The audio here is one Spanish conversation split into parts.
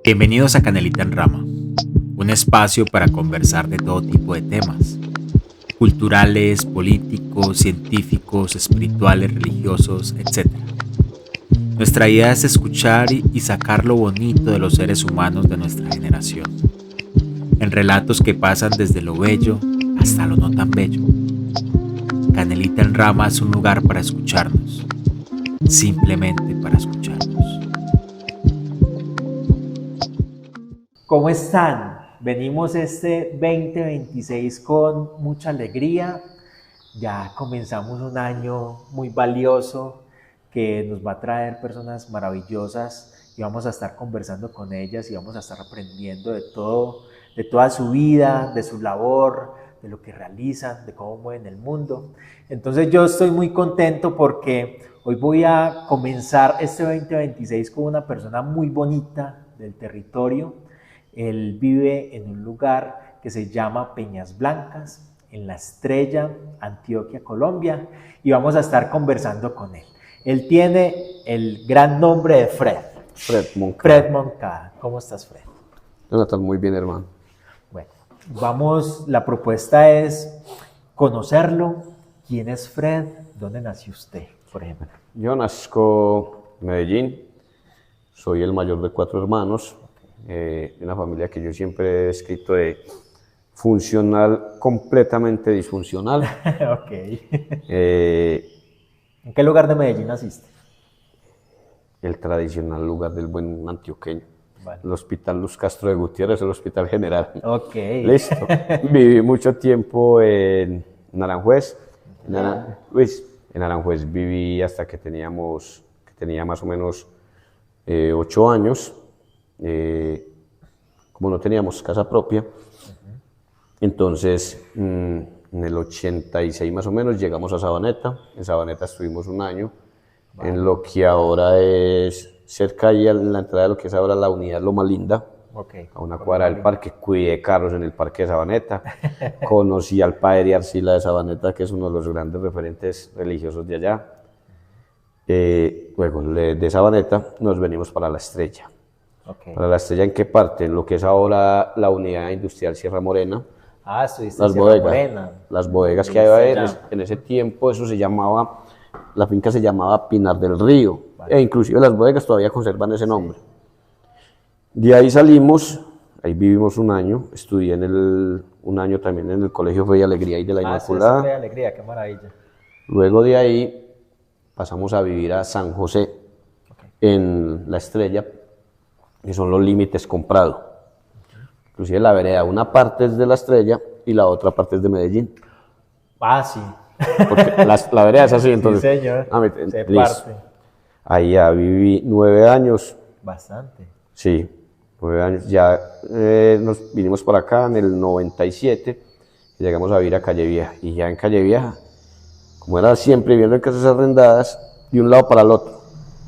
Bienvenidos a Canelita en Rama, un espacio para conversar de todo tipo de temas, culturales, políticos, científicos, espirituales, religiosos, etc. Nuestra idea es escuchar y sacar lo bonito de los seres humanos de nuestra generación, en relatos que pasan desde lo bello hasta lo no tan bello. Canelita en Rama es un lugar para escucharnos, simplemente para escucharnos. ¿Cómo están? Venimos este 2026 con mucha alegría. Ya comenzamos un año muy valioso que nos va a traer personas maravillosas y vamos a estar conversando con ellas y vamos a estar aprendiendo de todo, de toda su vida, de su labor, de lo que realizan, de cómo mueven el mundo. Entonces yo estoy muy contento porque hoy voy a comenzar este 2026 con una persona muy bonita del territorio. Él vive en un lugar que se llama Peñas Blancas, en La Estrella, Antioquia, Colombia, y vamos a estar conversando con él. Él tiene el gran nombre de Fred. Fred Moncada. Fred Moncada. ¿Cómo estás, Fred? Jonathan, muy bien, hermano. Bueno, la propuesta es conocerlo. ¿Quién es Fred? ¿Dónde nació usted, por ejemplo? Yo nazco en Medellín, soy el mayor de 4 hermanos, de una familia que yo siempre he descrito de funcional, completamente disfuncional. Ok. ¿En qué lugar de Medellín naciste? El tradicional lugar del buen antioqueño. Vale. El Hospital Luz Castro de Gutiérrez, el Hospital General. Ok. Listo. Viví mucho tiempo en Aranjuez. En Aranjuez viví hasta que tenía más o menos 8 años. Como no teníamos casa propia, entonces en el 86 más o menos llegamos a Sabaneta. En Sabaneta estuvimos un año, en lo que ahora es cerca ahí a la entrada de lo que es ahora la unidad Loma Linda, a una cuadra del parque. Cuidé carros en el parque de Sabaneta, conocí al padre Arcila de Sabaneta, que es uno de los grandes referentes religiosos de allá. Luego de Sabaneta nos venimos para La Estrella. Okay. ¿Para La Estrella en qué parte? En lo que es ahora la unidad industrial Sierra Morena. Ah, estuviste en Sierra Morena. Las bodegas que había en ese tiempo, eso se llamaba, la finca se llamaba Pinar del Río. Vale. E inclusive las bodegas todavía conservan ese nombre. De ahí salimos, ahí vivimos un año, estudié un año también en el Colegio Fe y Alegría y de la Inmaculada. Fe y Alegría, qué maravilla. Luego de ahí pasamos a vivir a San José, en La Estrella, que son los límites comprados. Inclusive la vereda, una parte es de La Estrella y la otra parte es de Medellín. Ah, sí. Porque la vereda es así, entonces. Sí, señor. Se parte. Ahí ya viví 9 años. Bastante. Sí, 9 años. Ya nos vinimos para acá en el 97 y llegamos a vivir a Calle Vieja. Y ya en Calle Vieja, como era siempre viviendo en casas arrendadas, de un lado para el otro.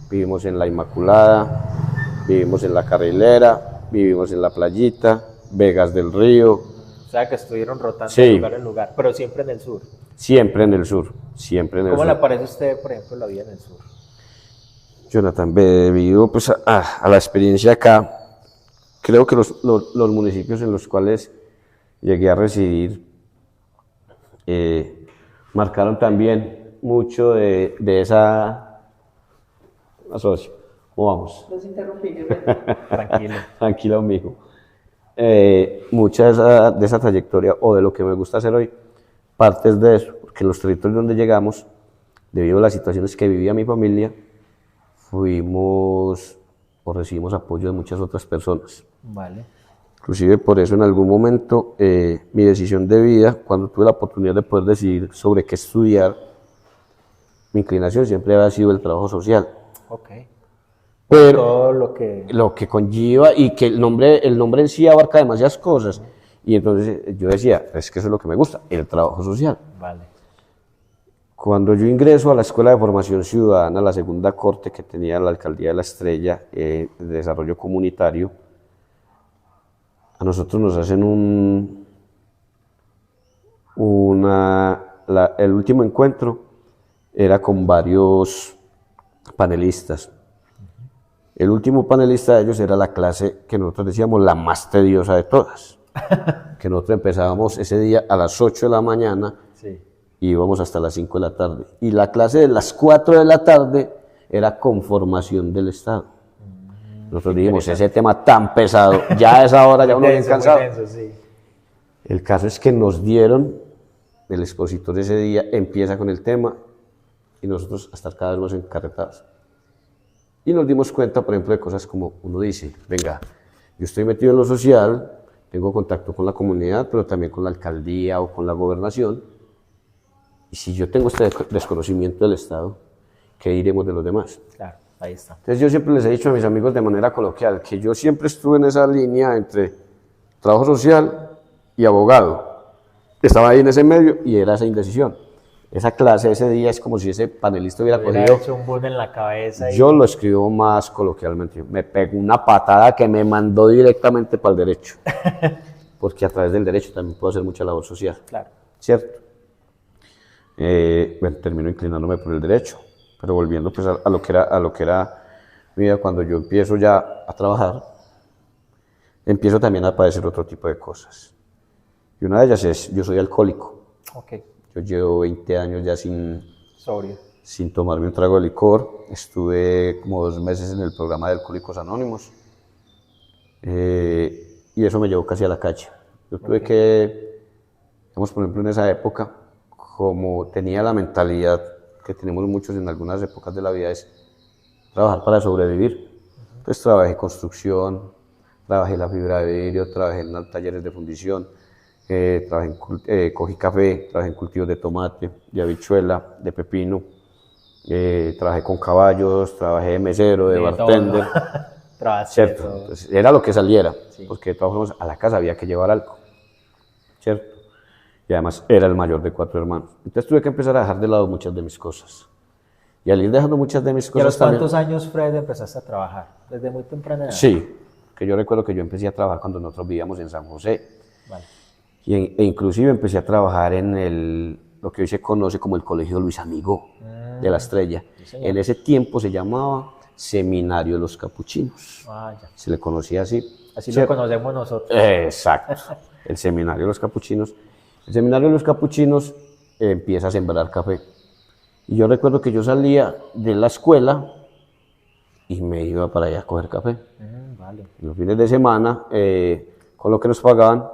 Vivimos en la Inmaculada, vivimos en la Carrilera, vivimos en la Playita, Vegas del Río. O sea que estuvieron rotando sí, de lugar en lugar, pero siempre en el sur. Siempre en el sur, siempre en el sur. ¿Cómo le parece a usted, por ejemplo, la vida en el sur? Jonathan, debido pues, a la experiencia acá, creo que los municipios en los cuales llegué a residir marcaron también mucho de esa asocio. ¿Cómo vamos? Los interrumpí. Tranquilo. Tranquilo, mijo. Mucha de esa trayectoria, o de lo que me gusta hacer hoy, partes de eso, porque en los territorios donde llegamos, debido a las situaciones que vivía mi familia, fuimos o recibimos apoyo de muchas otras personas. Vale. Inclusive por eso en algún momento mi decisión de vida, cuando tuve la oportunidad de poder decidir sobre qué estudiar, mi inclinación siempre había sido el trabajo social. Ok. Pero todo lo que conlleva y que el nombre en sí abarca demasiadas cosas. Y entonces yo decía, es que eso es lo que me gusta, el trabajo social. Vale. Cuando yo ingreso a la Escuela de Formación Ciudadana, la segunda corte que tenía la Alcaldía de La Estrella, de Desarrollo Comunitario, a nosotros nos hacen el último encuentro era con varios panelistas. El último panelista de ellos era la clase que nosotros decíamos la más tediosa de todas. Que nosotros empezábamos ese día a las 8 de la mañana Sí. y íbamos hasta las 5 de la tarde. Y la clase de las 4 de la tarde era conformación del Estado. Nosotros dijimos, ese tema tan pesado, ya a esa hora ya uno bien cansado. Sí. El caso es que nos dieron, el expositor ese día empieza con el tema y nosotros a estar cada vez más encarretados. Y nos dimos cuenta, por ejemplo, de cosas como uno dice, venga, yo estoy metido en lo social, tengo contacto con la comunidad, pero también con la alcaldía o con la gobernación. Y si yo tengo este desconocimiento del Estado, ¿qué diremos de los demás? Claro, ahí está. Entonces yo siempre les he dicho a mis amigos de manera coloquial que yo siempre estuve en esa línea entre trabajo social y abogado. Estaba ahí en ese medio y era esa indecisión. Esa clase ese día es como si ese panelista hubiera Hubiera cogido. hecho un boom en la cabeza. Yo lo escribo más coloquialmente. Me pegó una patada que me mandó directamente para el derecho. Porque a través del derecho también puedo hacer mucha labor social. Claro. ¿Cierto? Bueno, termino inclinándome por el derecho. Pero volviendo pues a lo que era mi vida, cuando yo empiezo ya a trabajar, empiezo también a padecer otro tipo de cosas. Y una de ellas es, yo soy alcohólico. Ok. Yo llevo 20 años ya Sobrio. sin tomarme un trago de licor. Estuve como 2 meses en el programa de Alcohólicos Anónimos. Y eso me llevó casi a la calle. Yo tuve que, digamos, por ejemplo, en esa época, como tenía la mentalidad que tenemos muchos en algunas épocas de la vida, es trabajar para sobrevivir. Entonces trabajé construcción, trabajé la fibra de vidrio, trabajé en los talleres de fundición, cogí café, trabajé en cultivos de tomate, de habichuela, de pepino, trabajé con caballos, trabajé de mesero, de bartender. ¿Cierto? Entonces, era lo que saliera, sí. Porque de todas formas a la casa había que llevar algo, ¿cierto? Y además era el mayor de 4 hermanos. Entonces tuve que empezar a dejar de lado muchas de mis cosas. Y al ir dejando muchas de mis cosas. ¿Y a los cuántos años, Fred, empezaste a trabajar? ¿Desde muy temprana edad? Sí, que yo recuerdo que yo empecé a trabajar cuando nosotros vivíamos en San José. Vale. E inclusive empecé a trabajar en lo que hoy se conoce como el Colegio Luis Amigo de la Estrella. Sí, en ese tiempo se llamaba Seminario de los Capuchinos. Ya. Se le conocía así. Así lo conocemos nosotros. Exacto. El Seminario de los Capuchinos. El Seminario de los Capuchinos empieza a sembrar café. Y yo recuerdo que yo salía de la escuela y me iba para allá a coger café. Vale. Los fines de semana, con lo que nos pagaban,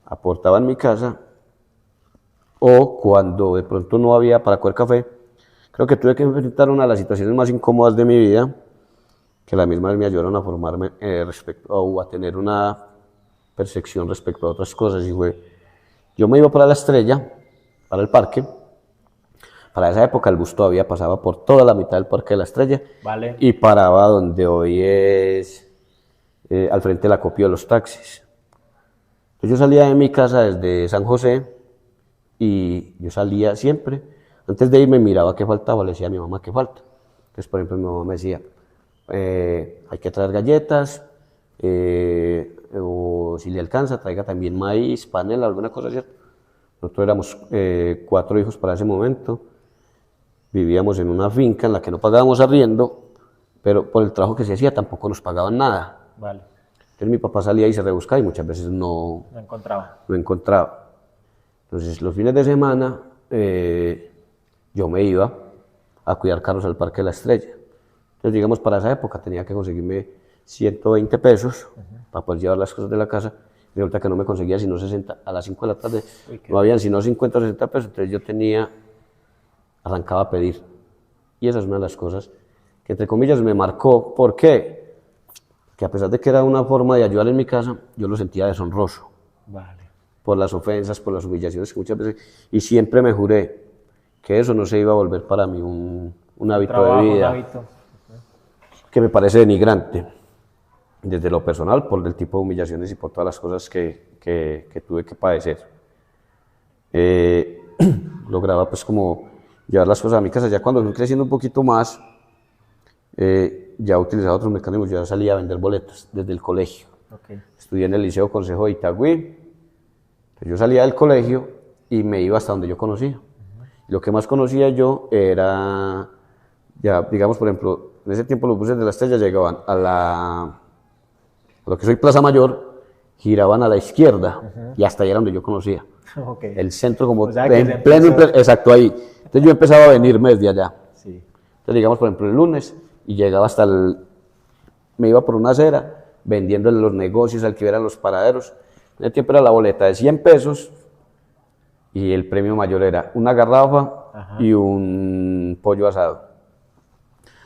aportaba en mi casa, o cuando de pronto no había para coger café, creo que tuve que enfrentar una de las situaciones más incómodas de mi vida, que la misma me ayudaron a formarme o a tener una percepción respecto a otras cosas, y fue, yo me iba para la Estrella, para el parque. Para esa época el bus todavía pasaba por toda la mitad del Parque de la Estrella. Vale. Y paraba donde hoy es al frente del acopio de los taxis. Entonces yo salía de mi casa desde San José y yo salía siempre. Antes de irme miraba qué faltaba, le decía a mi mamá qué falta. Entonces, por ejemplo, mi mamá me decía, hay que traer galletas, o si le alcanza, traiga también maíz, panela, alguna cosa, ¿cierto? Nosotros éramos 4 hijos para ese momento. Vivíamos en una finca en la que no pagábamos arriendo, pero por el trabajo que se hacía tampoco nos pagaban nada. Vale. Entonces mi papá salía y se rebuscaba y muchas veces no encontraba. Entonces los fines de semana yo me iba a cuidar carros al Parque de la Estrella. Entonces digamos para esa época tenía que conseguirme 120 pesos para poder llevar las cosas de la casa. Y resulta que no me conseguía sino 60, a las 5 de la tarde no habían sino 50 o 60 pesos, entonces yo arrancaba a pedir. Y esa es una de las cosas que entre comillas me marcó. ¿Por qué? Que a pesar de que era una forma de ayudar en mi casa, yo lo sentía deshonroso. Vale. Por las ofensas, por las humillaciones que muchas veces, y siempre me juré que eso no se iba a volver para mí un hábito de vida, un hábito. Que me parece denigrante. Desde lo personal, por el tipo de humillaciones y por todas las cosas que tuve que padecer. Lograba pues como llevar las cosas a mi casa. Ya cuando fui creciendo un poquito más, ya utilizaba otros mecanismos. Yo ya salía a vender boletas desde el colegio. Okay. Estudié en el Liceo Consejo de Itagüí. Entonces yo salía del colegio y me iba hasta donde yo conocía. Lo que más conocía yo era, ya digamos, por ejemplo, en ese tiempo los buses de la Estrella llegaban a lo que soy Plaza Mayor, giraban a la izquierda y hasta ahí era donde yo conocía. Okay. El centro como O sea, que en pleno, exacto ahí. Entonces yo empezaba a venirme desde allá. Sí. Entonces digamos, por ejemplo, el lunes y llegaba me iba por una acera vendiendo en los negocios, al que eran los paraderos. En ese tiempo era la boleta de 100 pesos y el premio mayor era una garrafa y un pollo asado.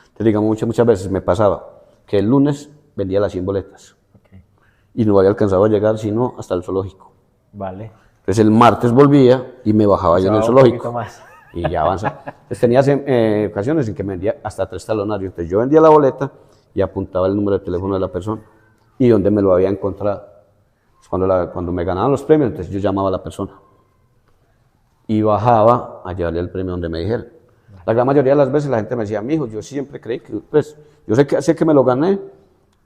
Entonces digamos, muchas veces me pasaba que el lunes vendía las 100 boletas. Y no había alcanzado a llegar sino hasta el zoológico. Vale. Entonces el martes volvía y me bajaba yo en el zoológico. Más. Y ya avanza. Entonces tenía ocasiones en que me vendía hasta 3 talonarios. Entonces yo vendía la boleta y apuntaba el número de teléfono de la persona y dónde me lo había encontrado. Cuando me ganaban los premios, entonces yo llamaba a la persona y bajaba a llevarle el premio donde me dijeran. La gran mayoría de las veces la gente me decía, mijo, yo siempre creí que, pues, yo sé que me lo gané,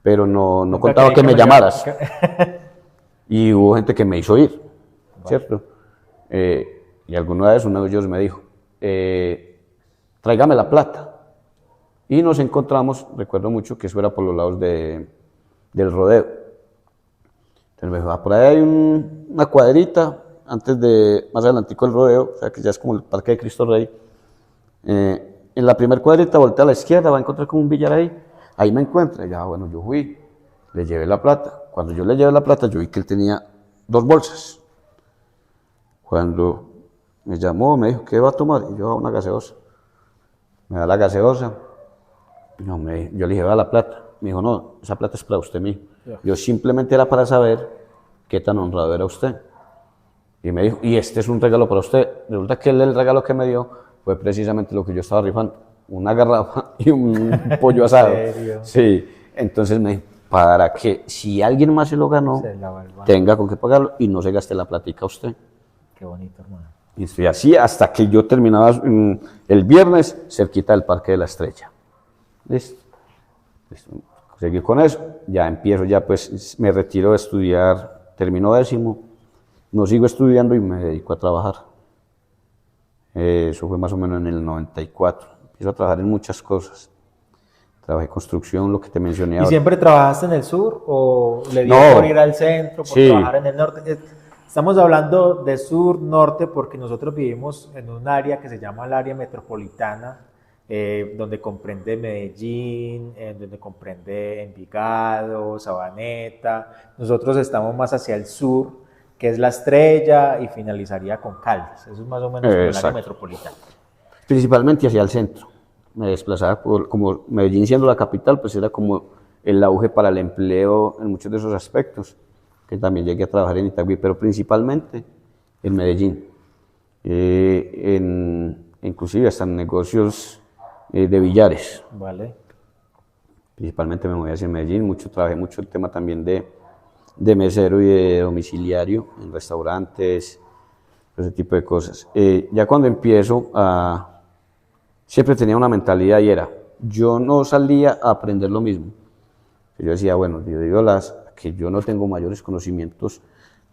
pero no contaba que me llamaras. Y hubo gente que me hizo ir, ¿cierto? Y alguna vez uno de ellos me dijo, tráigame la plata. Y nos encontramos, recuerdo mucho que eso era por los lados del rodeo. Entonces me dijo, por ahí hay una cuadrita, más adelantico del rodeo, o sea que ya es como el Parque de Cristo Rey. En la primera cuadrita, voltea a la izquierda, va a encontrar como un billar ahí me encuentra. Y ya, bueno, yo fui, le llevé la plata. Cuando yo le llevé la plata, yo vi que él tenía 2 bolsas. Cuando me llamó, me dijo, ¿qué va a tomar? Y yo, una gaseosa. Me da la gaseosa. No, yo le dije, va la plata. Me dijo, no, esa plata es para usted, mijo. Yo simplemente era para saber qué tan honrado era usted. Y me dijo, y este es un regalo para usted. Resulta que el regalo que me dio fue precisamente lo que yo estaba rifando. Una garrafa y un pollo asado. ¿En serio? Sí. Entonces me dijo, para que si alguien más se lo ganó, tenga con qué pagarlo y no se gaste la platica usted. Qué bonito, hermano. Y estoy así hasta que yo terminaba el viernes cerquita del Parque de la Estrella. Listo. Seguí con eso, ya empiezo, ya pues me retiro de estudiar, termino 10º, no sigo estudiando y me dedico a trabajar. Eso fue más o menos en el 94. Empiezo a trabajar en muchas cosas. Trabajé construcción, lo que te mencioné ahora. ¿Y siempre trabajaste en el sur o le dio por ir al centro, por trabajar en el norte? Estamos hablando de sur, norte, porque nosotros vivimos en un área que se llama el área metropolitana, donde comprende Medellín, donde comprende Envigado, Sabaneta. Nosotros estamos más hacia el sur, que es La Estrella, y finalizaría con Caldas. Eso es más o menos el área metropolitana. Principalmente hacia el centro. Me desplazaba como Medellín siendo la capital, pues era como el auge para el empleo en muchos de esos aspectos, que también llegué a trabajar en Itagüí, pero principalmente en Medellín. Inclusive hasta en negocios de billares. Vale. Principalmente me moví hacia Medellín, trabajé mucho el tema también de mesero y de domiciliario en restaurantes, ese tipo de cosas. Ya cuando empiezo siempre tenía una mentalidad y era, yo no salía a aprender lo mismo. Yo decía, bueno, yo digo que yo no tengo mayores conocimientos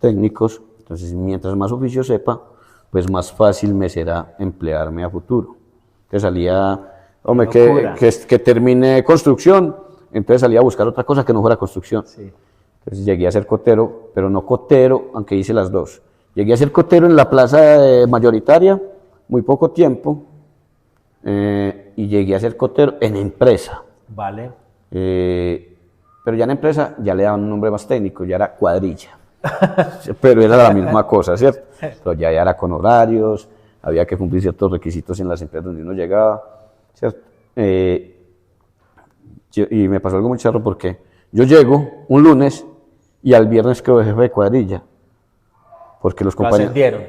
técnicos, entonces mientras más oficio sepa, pues más fácil me será emplearme a futuro. Entonces salía, hombre, que termine construcción, entonces salía a buscar otra cosa que no fuera construcción. Sí. Entonces llegué a ser cotero, pero no cotero, aunque hice las dos. Llegué a ser cotero en la plaza mayoritaria, muy poco tiempo, y llegué a ser cotero en empresa. Vale. Pero ya en empresa ya le daban un nombre más técnico, ya era cuadrilla. Pero era la misma cosa, ¿cierto? Pero ya era con horarios, había que cumplir ciertos requisitos en las empresas donde uno llegaba, ¿cierto? Y me pasó algo muy charro porque yo llego un lunes y al viernes quedo jefe de cuadrilla. Porque los compañeros... ascendieron.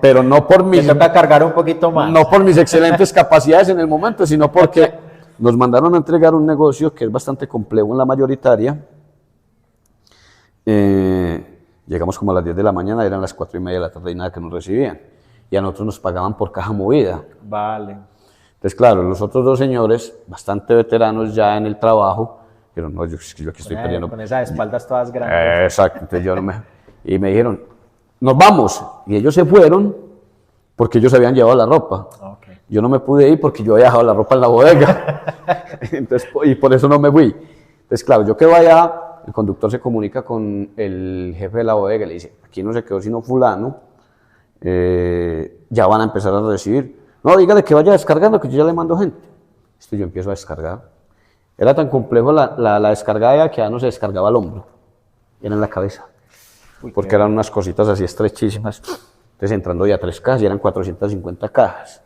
Pero no por mis... Me toca cargar un poquito más. No por mis excelentes capacidades en el momento, sino porque nos mandaron a entregar un negocio que es bastante complejo en la mayoritaria. Llegamos como a las 10 de la mañana, eran las 4:30 de la tarde y nada que nos recibían. Y a nosotros nos pagaban por caja movida. Vale. Entonces, claro, los otros dos señores, bastante veteranos ya en el trabajo, dijeron, no, yo aquí estoy perdiendo. Con esas espaldas todas grandes. Exacto. Entonces y me dijeron, nos vamos. Y ellos se fueron porque ellos habían llevado la ropa. Okay. Yo no me pude ir porque yo había dejado la ropa en la bodega. Entonces, y por eso no me fui. Entonces, claro, yo quedo allá, el conductor se comunica con el jefe de la bodega y le dice, aquí no se quedó sino fulano, ya van a empezar a recibir. No, dígale que vaya descargando, que yo ya le mando gente. Esto yo empiezo a descargar. Era tan complejo la descargada que ya no se descargaba al hombro, era en la cabeza. Porque eran unas cositas así estrechísimas. Entonces entrando ya 3 cajas y eran 450 cajas.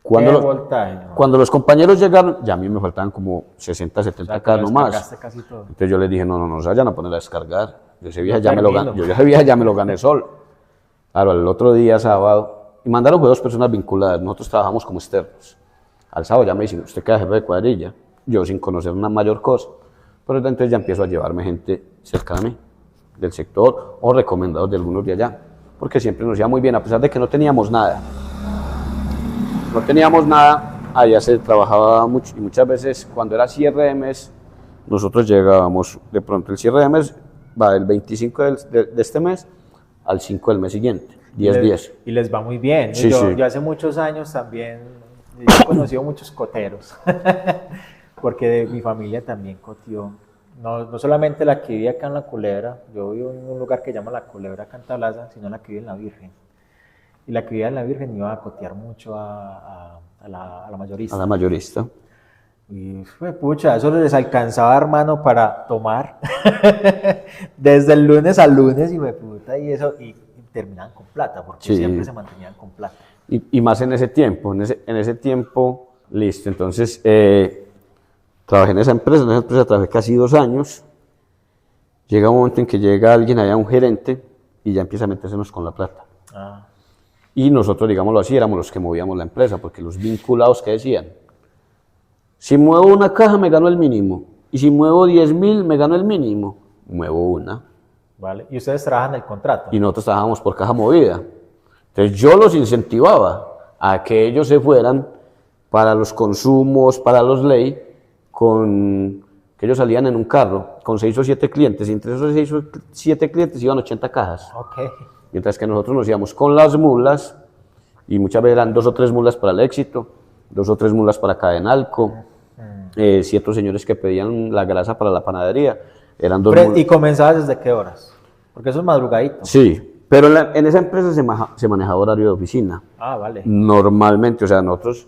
Cuando los compañeros llegaron, ya a mí me faltaban como 60, 70 cajas nomás. Casi todo. Entonces yo les dije, no se vayan a poner a descargar. Yo ese viaje ya me lo gané solo. Claro, al otro día, sábado, y mandaron 2 personas vinculadas, nosotros trabajamos como externos. Al sábado ya me dicen, usted queda jefe de cuadrilla. Yo sin conocer una mayor cosa. Pero entonces ya empiezo a llevarme gente cerca de mí, del sector, o recomendados de algunos de allá. Porque siempre nos iba muy bien, a pesar de que no teníamos nada. No teníamos nada, allá se trabajaba mucho, y muchas veces cuando era cierre de mes, nosotros llegábamos, de pronto el cierre de mes va del 25 de este mes al 5 del mes siguiente, 10. Y les va muy bien. Sí, yo hace muchos años también he conocido muchos coteros, porque mi familia también coteó. No solamente la que vive acá en La Culebra, yo vivo en un lugar que se llama La Culebra, acá en Tablaza, sino la que vive en La Virgen. Y la que vivía en La Virgen iba a cotear mucho a la mayorista. A la mayorista. Y pucha, eso les alcanzaba, hermano, para tomar desde el lunes al lunes y terminaban con plata, porque siempre se mantenían con plata. Y más en ese tiempo, listo. Entonces, trabajé en esa empresa trabajé casi 2 años. Llega un momento en que llega alguien allá, un gerente, y ya empieza a metérsenos con la plata. Y nosotros, digámoslo así, éramos los que movíamos la empresa, porque los vinculados que decían, si muevo una caja me gano el mínimo, y si muevo 10.000 me gano el mínimo, muevo una. Vale. ¿Y ustedes trabajan el contrato? Y nosotros trabajábamos por caja movida. Entonces yo los incentivaba a que ellos se fueran para los consumos, para los ley, que ellos salían en un carro con 6 o 7 clientes, y entre esos 6 o 7 clientes iban 80 cajas. Okay. Mientras que nosotros nos íbamos con las mulas, y muchas veces eran 2 o 3 mulas para el Éxito, 2 o 3 mulas para Cadenalco, 7 señores que pedían la grasa para la panadería, eran 2 mulas. ¿Y comenzabas desde qué horas? Porque eso es madrugadito. Sí, pero en esa empresa se manejaba horario de oficina. Vale. Normalmente, o sea,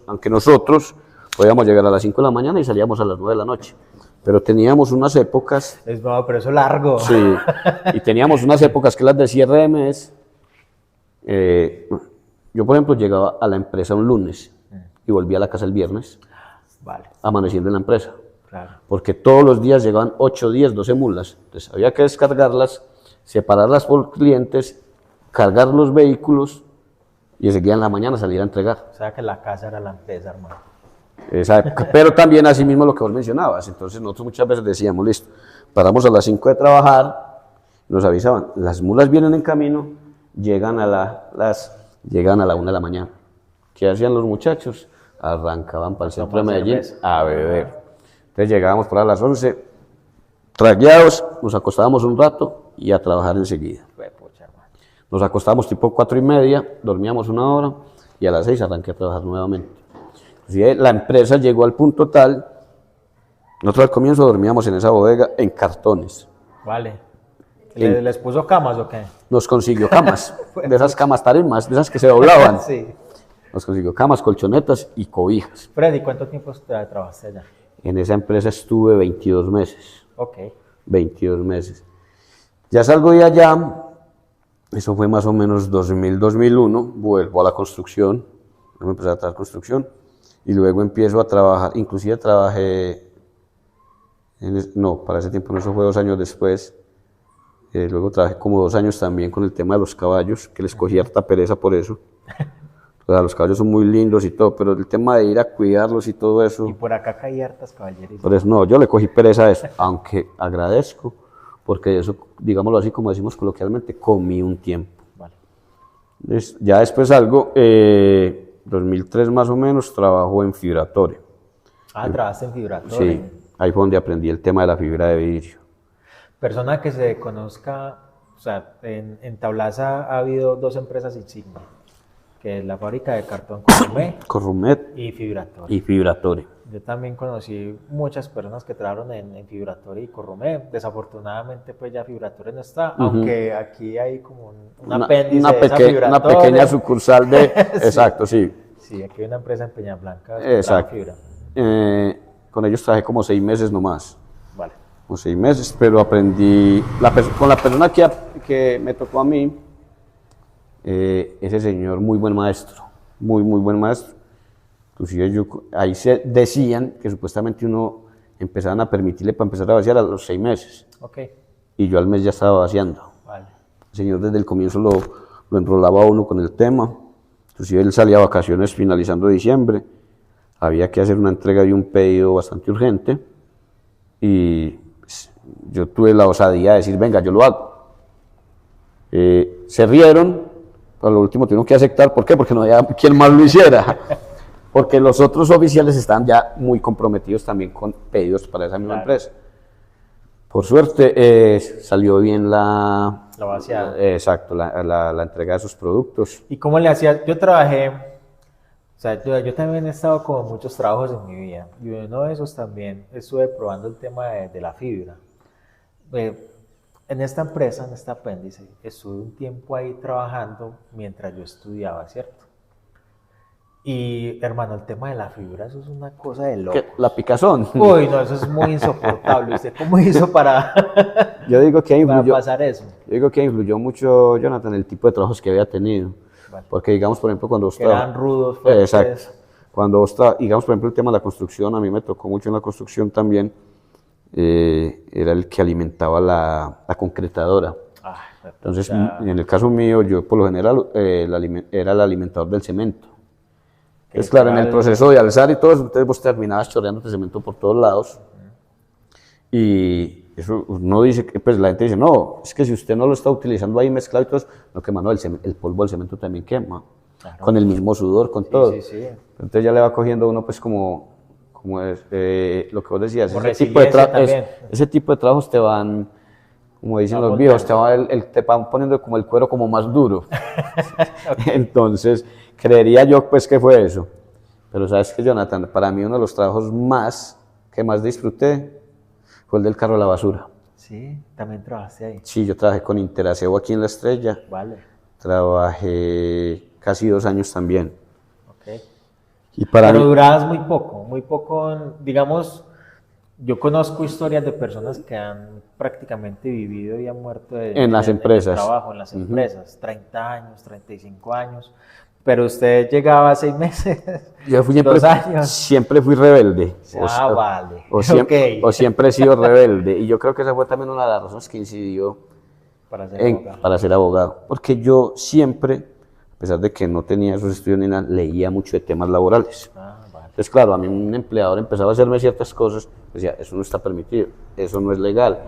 aunque nosotros podíamos llegar a las 5 de la mañana y salíamos a las 9 de la noche. Pero teníamos unas épocas... pero eso largo. Sí, y teníamos unas épocas que las de cierre de mes. Yo, por ejemplo, llegaba a la empresa un lunes y volvía a la casa el viernes, amaneciendo en la empresa. Claro. Porque todos los días llegaban 8, 10, 12 mulas. Entonces había que descargarlas, separarlas por clientes, cargar los vehículos y enseguida en la mañana salir a entregar. O sea que la casa era la empresa, hermano. Esa época. Pero también así mismo lo que vos mencionabas. Entonces nosotros muchas veces decíamos, listo, paramos a las 5 de trabajar, nos avisaban, las mulas vienen en camino, llegan a la 1 de la mañana. ¿Qué hacían los muchachos? Arrancaban para el centro de Medellín a beber. Entonces llegábamos por a las 11, tragueados, nos acostábamos un rato y a trabajar enseguida. Nos acostábamos tipo 4:30, dormíamos 1 hora y a las 6 arranqué a trabajar nuevamente. Entonces, la empresa llegó al punto tal, nosotros al comienzo dormíamos en esa bodega en cartones. Vale. ¿Les puso camas o qué? Nos consiguió camas, de esas camas tarimas, de esas que se doblaban. Sí. Nos consiguió camas, colchonetas y cobijas. Freddy, ¿cuánto tiempo trabajaste allá? En esa empresa estuve 22 meses. Ok. 22 meses. Ya salgo de allá, eso fue más o menos 2000, 2001, vuelvo a la construcción, me empecé a trabajar construcción y luego empiezo a trabajar, inclusive trabajé, para ese tiempo no, eso fue 2 años después, luego trabajé como 2 años también con el tema de los caballos, que les cogí harta pereza por eso. O sea, los caballos son muy lindos y todo, pero el tema de ir a cuidarlos y todo eso... Y por acá caí hartas caballerizas. Por eso, no, yo le cogí pereza a eso, aunque agradezco, porque eso, digámoslo así, como decimos coloquialmente, comí un tiempo. Vale. Ya después salgo, 2003 más o menos, trabajo en Fibratorio. ¿Trabajaste en Fibratorio? Sí, ahí fue donde aprendí el tema de la fibra de vidrio. Persona que se conozca, o sea, en Tablaza ha habido 2 empresas insignia, que es la fábrica de cartón Corrumé Corrumet y Fibrator. y Fibratore. Yo también conocí muchas personas que trabajaron en Fibrator y Corrumé. Desafortunadamente, pues ya Fibrator no está, aunque aquí hay como un apéndice Una, de esa una Fibrator. pequeña sucursal de... Exacto, sí. Sí, aquí hay una empresa en Peñablanca que trabaja Exacto. fibra. Con ellos trabajé como 6 meses nomás. Vale. Como 6 meses, pero aprendí... con la persona que me tocó a mí, ese señor, muy buen maestro. Muy buen maestro. Inclusive ahí se decían que supuestamente uno empezaban a permitirle para empezar a vaciar a los 6 meses. Ok, Y yo al mes ya estaba vaciando. vale. El señor desde el comienzo lo enrolaba a uno con el tema. Inclusive él salía a vacaciones finalizando diciembre. Había que hacer una entrega de un pedido bastante urgente. Y pues, yo tuve la osadía de decir, venga, yo lo hago. Se rieron, pero lo último tuvieron que aceptar. ¿Por qué? Porque no había quien más lo hiciera. Porque los otros oficiales están ya muy comprometidos también con pedidos para esa misma empresa. Por suerte salió bien la vaciada. Exacto, la entrega de sus productos. ¿Y cómo le hacía? Yo trabajé, o sea, yo también he estado con muchos trabajos en mi vida. Y uno de esos también estuve probando el tema de la fibra. En esta empresa, en este apéndice, estuve un tiempo ahí trabajando mientras yo estudiaba, ¿cierto? Y hermano, el tema de la fibra, eso es una cosa de loco. La picazón. Uy, no, eso es muy insoportable. ¿Usted cómo hizo para Yo digo que influyó, pasar eso? Yo digo que influyó mucho, Jonathan, el tipo de trabajos que había tenido. Vale. Porque digamos, por ejemplo, cuando vos Que eran rudos, fuertes. Exacto. Cuando vos digamos, por ejemplo, el tema de la construcción, a mí me tocó mucho en la construcción también, era el que alimentaba la concretadora. Entonces, en el caso mío, yo por lo general era el alimentador del cemento. Es claro, en el proceso de alzar y todo eso, entonces vos terminabas chorreándote cemento por todos lados. Y eso no dice, pues la gente dice, no, es que si usted no lo está utilizando ahí mezclado y todo eso, no quema, no, el polvo del cemento también quema. Claro. Con el mismo sudor, con todo. Sí, sí. Entonces ya le va cogiendo uno pues como es, lo que vos decías, ese tipo de trabajos te van, como dicen los viejos, te van poniendo como el cuero como más duro. Entonces, creería yo pues que fue eso. Pero sabes que, Jonathan, para mí uno de los trabajos que más disfruté fue el del carro de la basura. Sí, también trabajaste ahí. Sí, yo trabajé con Interaseo aquí en La Estrella. Vale. Trabajé casi 2 años también. Ok. Y pero durabas muy poco, digamos, yo conozco historias de personas que han prácticamente vivido y han muerto en las empresas. Trabajo, en las empresas, 30 años, 35 años, pero usted llegaba a 6 meses, yo fui 2 años. Siempre fui rebelde. Vale. O siempre he sido rebelde. Y yo creo que esa fue también una de las razones que incidió para ser abogado. Porque yo siempre, a pesar de que no tenía esos estudios ni nada, leía mucho de temas laborales. Vale. Entonces, claro, a mí un empleador empezaba a hacerme ciertas cosas, decía, eso no está permitido, eso no es legal.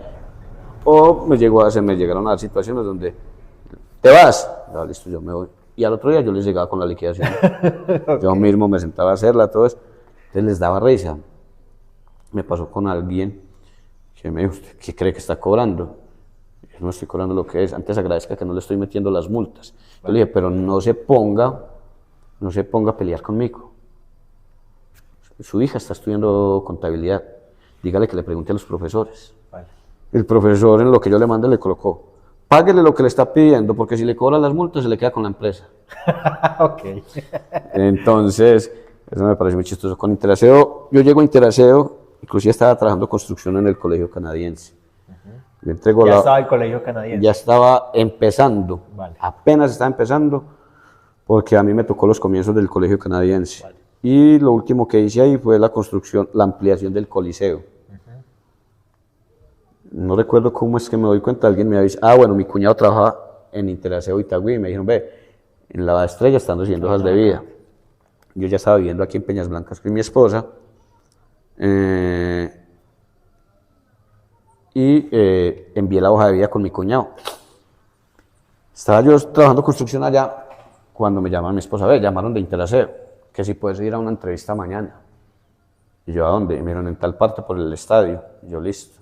O me llegaron a dar situaciones donde, ¿te vas? No, listo, yo me voy. Y al otro día yo les llegaba con la liquidación. Okay. Yo mismo me sentaba a hacerla, todo eso. Entonces les daba risa. Me pasó con alguien que me dijo, ¿qué cree que está cobrando? Yo no estoy cobrando lo que es. Antes agradezca que no le estoy metiendo las multas. Vale. Yo le dije, pero no se ponga a pelear conmigo. Su hija está estudiando contabilidad. Dígale que le pregunte a los profesores. Vale. El profesor, en lo que yo le mandé, le colocó, páguele lo que le está pidiendo, porque si le cobran las multas, se le queda con la empresa. Ok. Entonces, eso me parece muy chistoso. Con Interaseo, yo llego a Interaseo, inclusive estaba trabajando construcción en el Colegio Canadiense. Ya estaba el Colegio Canadiense. Ya estaba empezando. Vale. Apenas estaba empezando, porque a mí me tocó los comienzos del Colegio Canadiense. Vale. Y lo último que hice ahí fue la ampliación del Coliseo. No recuerdo cómo es que me doy cuenta, alguien me avisa, bueno, mi cuñado trabaja en Interaseo Itagüí, y me dijeron, ve, en la Estrella están haciendo hojas de vida. Yo ya estaba viviendo aquí en Peñas Blancas con mi esposa, y envié la hoja de vida con mi cuñado. Estaba yo trabajando construcción allá, cuando me llaman mi esposa, llamaron de Interaseo, que si puedes ir a una entrevista mañana. Y yo, ¿a dónde? Y me dijeron, en tal parte por el estadio. Y yo, listo.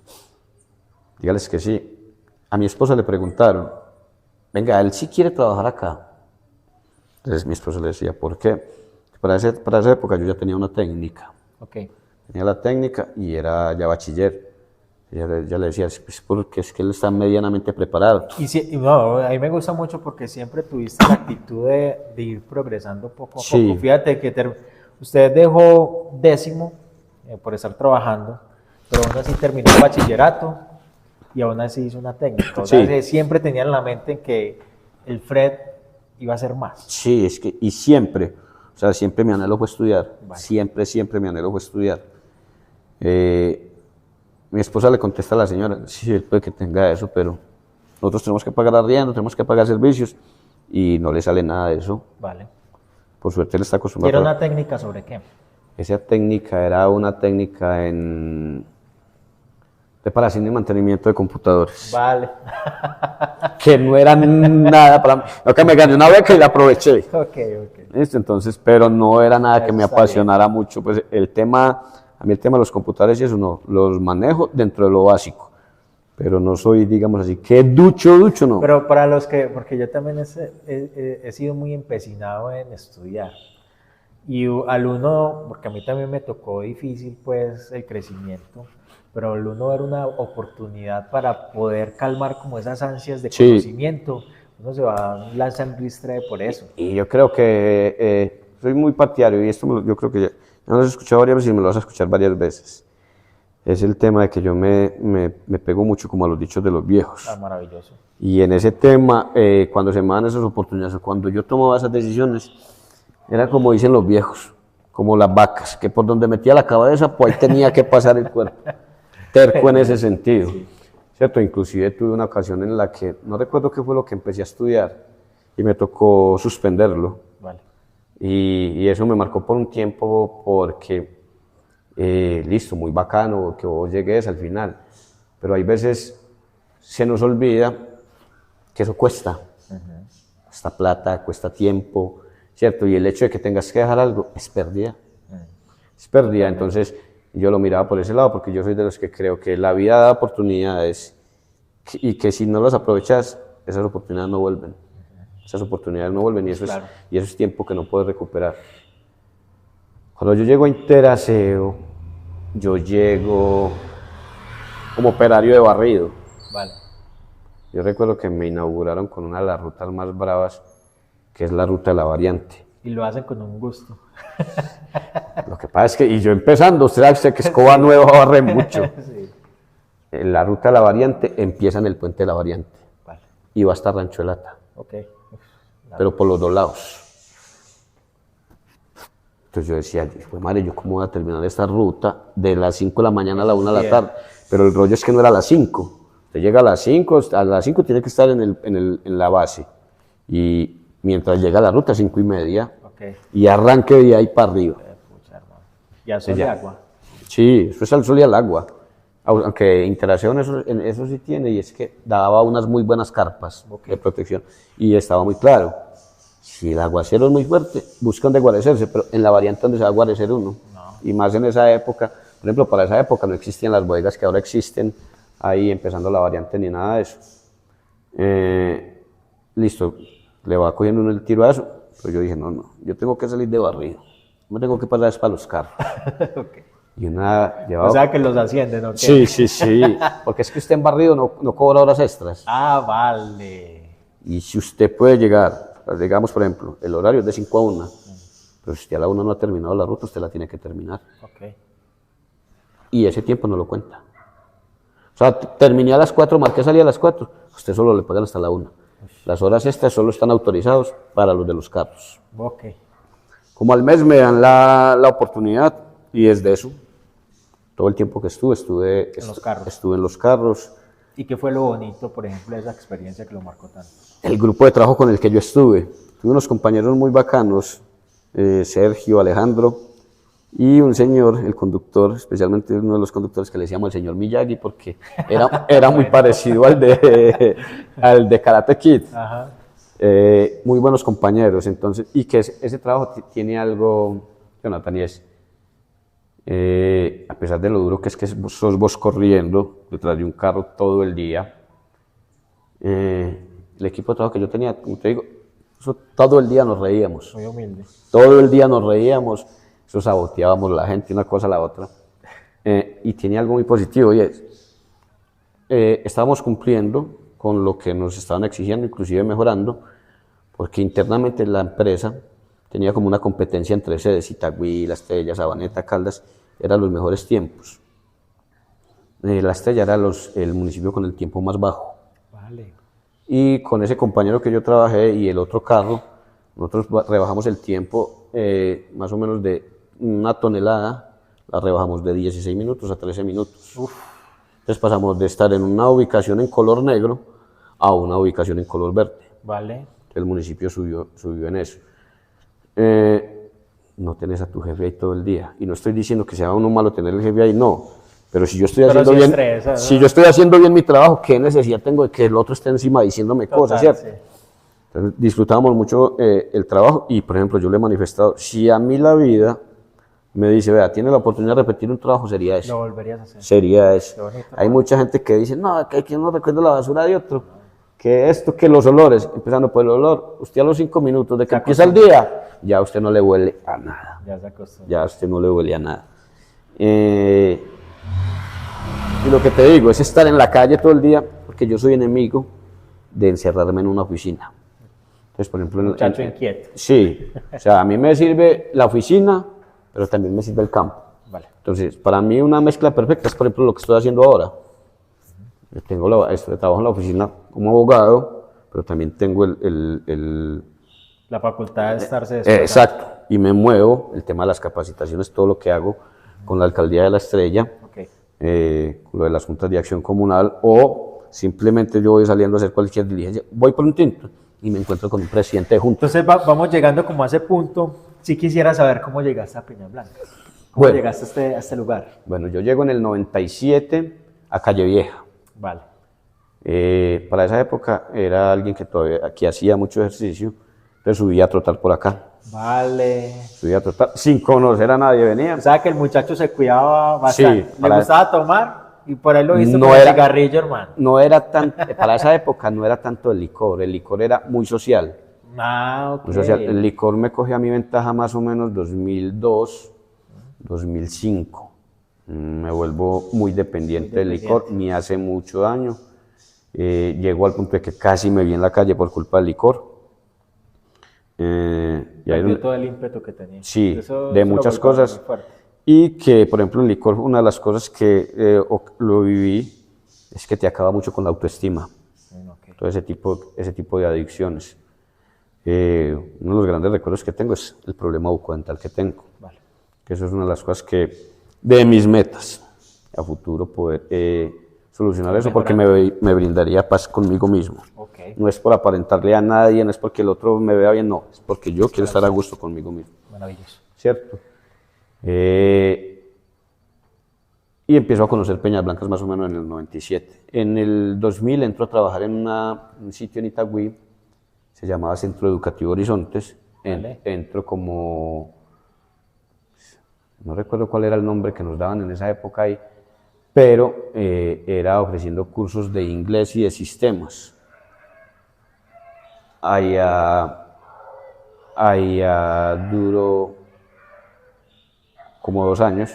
Dígales que sí. A mi esposa le preguntaron, venga, él sí quiere trabajar acá. Entonces mi esposa le decía, ¿por qué? Para esa época yo ya tenía una técnica. Ok. Tenía la técnica y era ya bachiller. Ya le decía, es porque es que él está medianamente preparado. Y no, a mí me gusta mucho porque siempre tuviste la actitud de ir progresando poco a Sí. poco. Fíjate que usted dejó 10º por estar trabajando, pero aún así terminó el bachillerato y aún así hizo una técnica. O sea, Sí. siempre tenía en la mente en que el Fred iba a ser más. Sí, es que, y siempre, o sea, siempre mi anhelo fue estudiar. Vale. Siempre mi anhelo fue estudiar. Mi esposa le contesta a la señora, sí, él puede que tenga eso, pero nosotros tenemos que pagar arriendo, tenemos que pagar servicios, y no le sale nada de eso. Vale. Por suerte él está ¿Y acostumbrado. era una técnica sobre qué? Esa técnica era una técnica de reparación y mantenimiento de computadores. Vale. Que no era nada para mí. No, que me gané una beca y la aproveché. Ok. ¿Listo? Entonces, pero no era nada que Eso me está apasionara mucho. Pues a mí el tema de los computadores y eso no, los manejo dentro de lo básico. Pero no soy, digamos así, que ducho, no. Pero para los que, porque yo también he sido muy empecinado en estudiar. Y al uno, porque a mí también me tocó difícil pues el crecimiento, pero al uno ver una oportunidad para poder calmar como esas ansias de Sí. conocimiento, uno se va lanzando ristre por eso. Y yo creo que soy muy partidario, y esto yo creo que ya lo has escuchado varias veces y me lo vas a escuchar varias veces. Es el tema de que yo me pego mucho como a los dichos de los viejos. Ah, maravilloso. Y en ese tema, cuando se me dan esas oportunidades, cuando yo tomaba esas decisiones, era como dicen los viejos, como las vacas, que por donde metía la cabeza, pues ahí tenía que pasar el cuerpo. Terco en ese sentido. Sí. ¿Cierto? Inclusive tuve una ocasión en la que, no recuerdo qué fue lo que empecé a estudiar, y me tocó suspenderlo. Vale. Y eso me marcó por un tiempo porque, listo, muy bacano que vos llegues al final, pero hay veces se nos olvida que eso cuesta. Cuesta plata, cuesta tiempo, ¿cierto? Y el hecho de que tengas que dejar algo es pérdida. Es pérdida, entonces yo lo miraba por ese lado porque yo soy de los que creo que la vida da oportunidades y que si no las aprovechas, esas oportunidades no vuelven. Esas oportunidades no vuelven y eso, Claro. y eso es tiempo que no puedes recuperar. Cuando yo llego a Interaseo, yo llego como operario de barrido. Vale. Yo recuerdo que me inauguraron con una de las rutas más bravas, que es la ruta de la variante. Y lo hacen con un gusto. Lo que pasa es que, y yo empezando, usted sabe que escoba nueva barre mucho. Sí. La ruta de la variante empieza en el puente de la variante Vale. y va hasta Rancho de Lata, Ok. pero por los dos lados. Entonces yo decía, pues madre, ¿yo cómo voy a terminar esta ruta de las 5 de la mañana a la 1 de la Bien. tarde? Pero el rollo es que no era a las 5. Usted llega a las 5 tiene que estar en la base. Y mientras llega a la ruta, 5:30, Ok. y arranque de ahí para arriba. Pucha, hermano. Y a sol de Ya. agua. Sí, eso es al sol y al agua. Aunque Interacción eso sí tiene, y es que daba unas muy buenas carpas de protección. Y estaba muy claro, si el aguacero es muy fuerte, buscan de guarecerse, pero en la variante donde se va a guarecer uno. No. Y más en esa época, por ejemplo, para esa época no existían las bodegas que ahora existen, ahí empezando la variante ni nada de eso. Listo, le va cogiendo uno el tiro a eso, pero yo dije, no, yo tengo que salir de barrido, no tengo que pasar es para los carros. Ok. Y una llevaba... O sea que los ascienden, ¿ok? Sí, porque es que usted en barrido no cobra horas extras. Ah, vale. Y si usted puede llegar, digamos por ejemplo, el horario es de 5 a 1, pero si usted a la 1 no ha terminado la ruta, usted la tiene que terminar. Ok. Y ese tiempo no lo cuenta. O sea, terminé a las 4, marqué salí a las 4, usted solo le pagan hasta la 1. Las horas extras solo están autorizados para los de los carros. Ok. Como al mes me dan la oportunidad, y desde eso, todo el tiempo que estuve En los carros. estuve en los carros. ¿Y qué fue lo bonito, por ejemplo, de esa experiencia que lo marcó tanto? El grupo de trabajo con el que yo tuve unos compañeros muy bacanos, Sergio, Alejandro, y un señor, el conductor, especialmente uno de los conductores que le decíamos el señor Miyagi, porque era muy parecido al de Karate Kid. Ajá. Muy buenos compañeros, entonces, y que ese trabajo tiene algo, Jonathan, y es, a pesar de lo duro que es que sos vos corriendo detrás de un carro todo el día, el equipo de trabajo que yo tenía, como te digo, Eso todo el día nos reíamos. Muy humilde. Todo el día nos reíamos, eso saboteábamos la gente, una cosa a la otra. Y tiene algo muy positivo y es, estábamos cumpliendo con lo que nos estaban exigiendo, inclusive mejorando, porque internamente la empresa tenía como una competencia entre sedes, Itagüí, La Estrella, Sabaneta, Caldas, eran los mejores tiempos. La Estrella era el municipio con el tiempo más bajo. Vale. Y con ese compañero que yo trabajé y el otro carro, nosotros rebajamos el tiempo más o menos de una tonelada, la rebajamos de 16 minutos a 13 minutos. Uf. Entonces pasamos de estar en una ubicación en color negro a una ubicación en color verde. Vale. El municipio subió en eso. No tenés a tu jefe ahí todo el día. Y no estoy diciendo que sea uno malo tener el jefe ahí, no. Pero si yo estoy haciendo sí bien, estresa, ¿no? si yo estoy haciendo bien mi trabajo, ¿qué necesidad tengo de que el otro esté encima diciéndome cosas, Total, ¿cierto? sí. Entonces, disfrutábamos mucho el trabajo y, por ejemplo, yo le he manifestado, si a mí la vida me dice, vea, tiene la oportunidad de repetir un trabajo, sería ese. Lo volverías a hacer. Sería ese. Qué bonito, Hay mucha gente que dice, no, que no recuerdo la basura de otro, que esto, que los olores, empezando por el olor, usted a los 5 minutos de que empieza el día, ya a usted no le huele a nada. Ya se acostumbra. Ya a usted no le huele a nada. Y lo que te digo es estar en la calle todo el día, porque yo soy enemigo de encerrarme en una oficina. Entonces, por ejemplo, Muchacho inquieto. Sí, o sea, a mí me sirve la oficina, pero también me sirve el campo. Vale. Entonces, para mí una mezcla perfecta es, por ejemplo, lo que estoy haciendo ahora. Yo trabajo en la oficina como abogado, pero también tengo La facultad de estarse desplazando. exacto, y me muevo, el tema de las capacitaciones, todo lo que hago con la Alcaldía de La Estrella, Ok. con lo de las juntas de acción comunal, o simplemente yo voy saliendo a hacer cualquier diligencia, voy por un tinto y me encuentro con un presidente de junta. Entonces vamos llegando como a ese punto. Sí quisiera saber cómo llegaste a Peña Blanca. ¿Cómo Bueno. llegaste a este lugar? Bueno, yo llego en el 97 a Calle Vieja. Vale. Para esa época era alguien que todavía aquí hacía mucho ejercicio, entonces subía a trotar por acá. Vale. Subía a trotar sin conocer a nadie, venía. O sea que el muchacho se cuidaba bastante. Sí, Le gustaba tomar y por ahí lo hizo No con el era- cigarrillo, hermano. No era tan, para esa época no era tanto el licor era muy social. Ah, ok. Muy social. El licor me cogió a mi ventaja más o menos 2002, 2005. Me vuelvo muy dependiente del licor, me hace mucho daño. Llegó al punto de que casi me vi en la calle por culpa del licor. Y ahí Perdió todo el ímpetu que tenía. Sí, Eso de lo muchas golpeó cosas. muy fuerte. Y que, por ejemplo, el licor, una de las cosas que lo viví es que te acaba mucho con la autoestima. Ok. Todo ese tipo de adicciones. Uno de los grandes recuerdos que tengo es el problema bucodental que tengo. Vale. Que eso es una de las cosas de mis metas a futuro, poder solucionar eso, porque me brindaría paz conmigo mismo. Ok. No es por aparentarle a nadie, no es porque el otro me vea bien, no, es porque yo quiero estar a gusto conmigo mismo. Maravilloso. ¿Cierto? Y empiezo a conocer Peñas Blancas más o menos en el 97. En el 2000 entro a trabajar en un sitio en Itagüí, se llamaba Centro Educativo Horizontes. Vale. Entro como, no recuerdo cuál era el nombre que nos daban en esa época ahí, pero era ofreciendo cursos de inglés y de sistemas. Allá duró como 2 años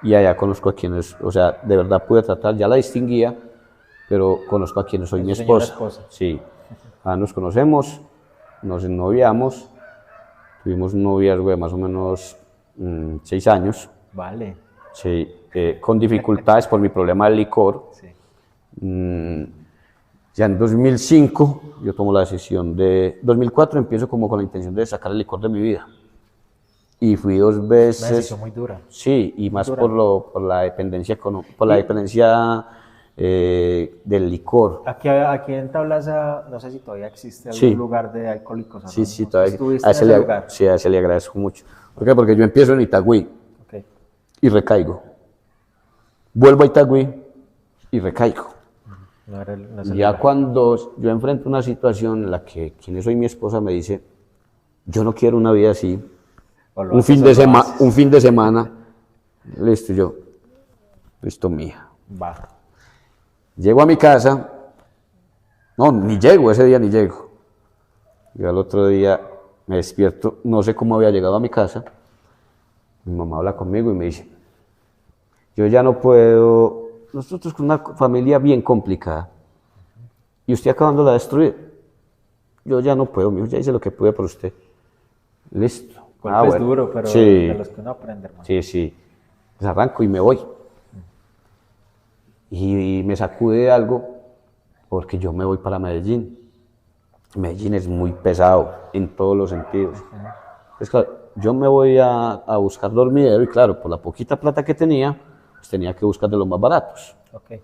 y allá conozco a quienes, o sea, de verdad pude tratar, ya la distinguía, pero conozco a quienes soy mi Enseñó la esposa. esposa. Sí, nos conocemos, nos ennoviamos, tuvimos un noviazgo de más o menos 6 años, Vale. sí, con dificultades por mi problema del licor. Sí. Ya en 2005 yo tomo la decisión 2004 empiezo como con la intención de sacar el licor de mi vida. Y fui 2 Una veces. decisión muy dura. Sí, y más dura. por la dependencia, por la dependencia del licor. Aquí en Tablaza, no sé si todavía existe algún Sí. lugar de alcohólicos Sí, anónimos. sí, todavía. ¿Estuviste A en ese ese lugar? sí, a ese le agradezco mucho. ¿Por qué? Porque yo empiezo en Itagüí Ok. y recaigo. Vuelvo a Itagüí y recaigo. No era no es el Ya lugar. cuando yo enfrento una situación en la que quien soy mi esposa me dice, yo no quiero una vida así, O lo un haces fin, o de lo haces. un fin de semana, listo, yo, listo, mía. Va. Llego a mi casa, no, ni llego, ese día ni llego. Yo al otro día me despierto, no sé cómo había llegado a mi casa, mi mamá habla conmigo y me dice, yo ya no puedo, nosotros con una familia bien complicada, y usted acabándola de destruir, yo ya no puedo, mijo, ya hice lo que pude por usted. Listo. Golpe es Bueno. duro, pero Sí, de los que uno aprende, hermano. sí, sí. Pues arranco y me voy. Y me sacude algo porque yo me voy para Medellín. Medellín es muy pesado en todos los sentidos. Pues claro, yo me voy a buscar dormidero y claro, por la poquita plata que tenía, pues tenía que buscar de los más baratos. Ok.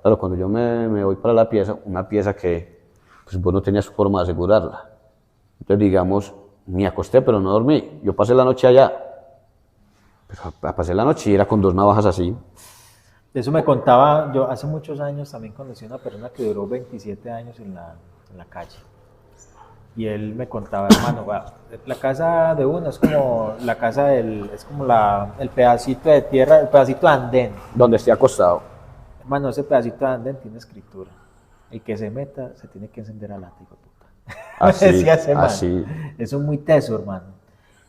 Claro, cuando yo me voy para la pieza, una pieza que pues vos no tenías forma de asegurarla. Entonces, digamos, me acosté pero no dormí. Yo pasé la noche allá. Pero pasé la noche y era con 2 navajas así. Eso me contaba, yo hace muchos años también conocí a una persona que duró 27 años en la calle. Y él me contaba, hermano, la casa de uno es como la casa es como el pedacito de tierra, el pedacito de andén. Donde esté acostado. Hermano, ese pedacito de andén tiene escritura. El que se meta se tiene que encender a látigo, puta. Así, Decía ese man. así. Eso es muy teso, hermano.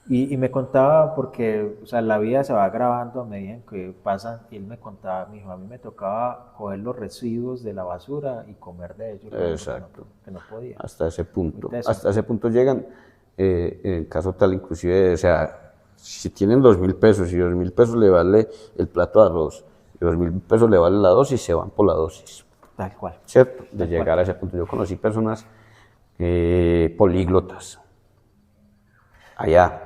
Y me contaba porque, o sea, la vida se va grabando a medida en que pasan, y él me contaba, mijo, a mí me tocaba coger los residuos de la basura y comer de ellos. Exacto. Que no podía. Hasta ese punto. Muy teso. Hasta ese punto llegan, en el caso tal, inclusive, o sea, si tienen 2.000 pesos y 2.000 pesos le vale el plato de arroz, y 2.000 pesos le vale la dosis, se van por la dosis. Tal cual. ¿Cierto? De llegar a ese punto. Yo conocí personas políglotas. Allá,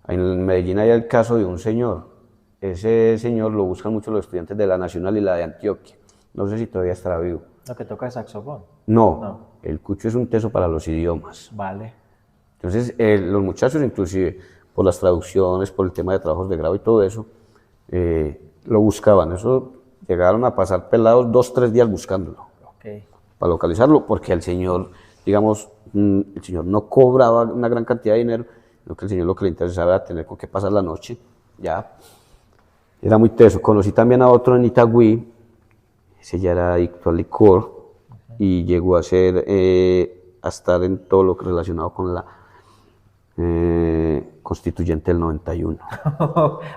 en Medellín hay el caso de un señor. Ese señor lo buscan mucho los estudiantes de la Nacional y la de Antioquia. No sé si todavía estará vivo. Lo que toca es saxofón. No, el cucho es un teso para los idiomas. Vale. Entonces, los muchachos, inclusive, por las traducciones, por el tema de trabajos de grado y todo eso, lo buscaban. Eso llegaron a pasar pelados 2, 3 días buscándolo. Ok. Para localizarlo, porque el señor, digamos, el señor no cobraba una gran cantidad de dinero, sino que el señor lo que le interesaba era tener con qué pasar la noche, ya. Era muy teso. Conocí también a otro en Itagüí, ese ya era adicto al licor, y llegó a ser, a estar en todo lo relacionado con la constituyente del 91.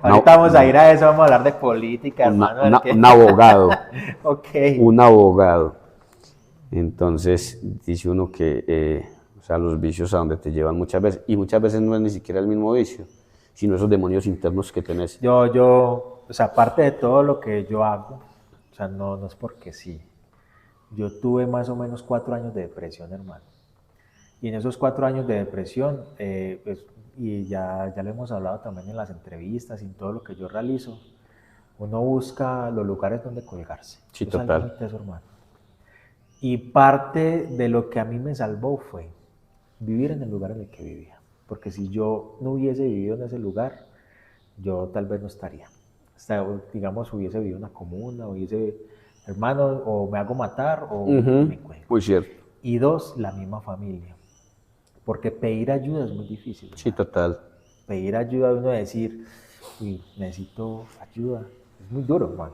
Ahorita vamos a ir a eso, vamos a hablar de política, hermano. Un abogado. Ok. Un abogado. Entonces, dice uno que, o sea, los vicios a donde te llevan muchas veces, y muchas veces no es ni siquiera el mismo vicio, sino esos demonios internos que tenés. O sea, aparte de todo lo que yo hago, o sea, no es porque sí. Yo tuve más o menos 4 años de depresión, hermano. Y en esos 4 años de depresión, pues, y ya lo hemos hablado también en las entrevistas y en todo lo que yo realizo, uno busca los lugares donde colgarse. Sí, Eso es total. algo muy teso, hermano. Y parte de lo que a mí me salvó fue vivir en el lugar en el que vivía. Porque si yo no hubiese vivido en ese lugar, yo tal vez no estaría. O sea, digamos, hubiese vivido en una comuna, hermano, o me hago matar o me cuelgo. Muy cierto. Y 2, la misma familia. Porque pedir ayuda es muy difícil. Sí, total. Pedir ayuda, uno decir, uy, necesito ayuda, es muy duro, hermano.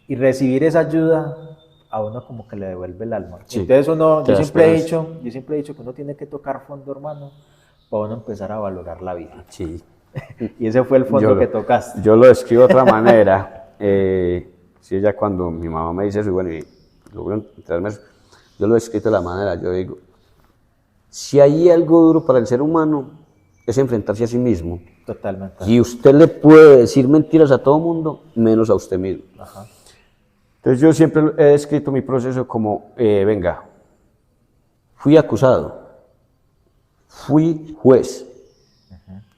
Y recibir esa ayuda a uno como que le devuelve el alma. Sí, Entonces yo te da siempre he esperanza. dicho que uno tiene que tocar fondo, hermano, para uno empezar a valorar la vida. Sí. Y ese fue el fondo que tocaste. Yo lo describo de otra manera. Sí, ya cuando mi mamá me dice eso, y bueno, y logro enterarme eso, yo lo he escrito de la manera, yo digo, si hay algo duro para el ser humano, es enfrentarse a sí mismo. Totalmente. Y usted le puede decir mentiras a todo mundo, menos a usted mismo. Ajá. Entonces yo siempre he descrito mi proceso como, venga, fui acusado, fui juez,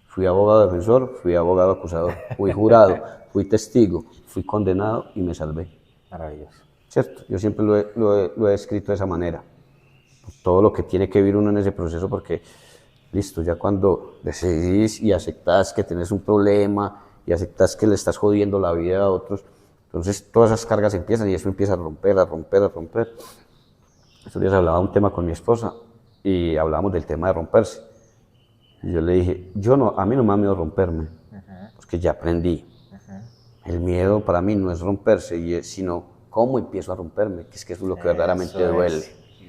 fui abogado defensor, fui abogado acusador, fui jurado, fui testigo, fui condenado y me salvé. Maravilloso. ¿Cierto? Yo siempre lo he descrito de esa manera. Todo lo que tiene que vivir uno en ese proceso, porque, listo, ya cuando decidís y aceptás que tenés un problema y aceptás que le estás jodiendo la vida a otros, entonces todas esas cargas empiezan y eso empieza a romper, a romper, a romper. Estos días hablaba un tema con mi esposa y hablábamos del tema de romperse. Y yo le dije, a mí no me da miedo romperme, porque ya aprendí. El miedo para mí no es romperse, sino cómo empiezo a romperme, que es lo que verdaderamente duele.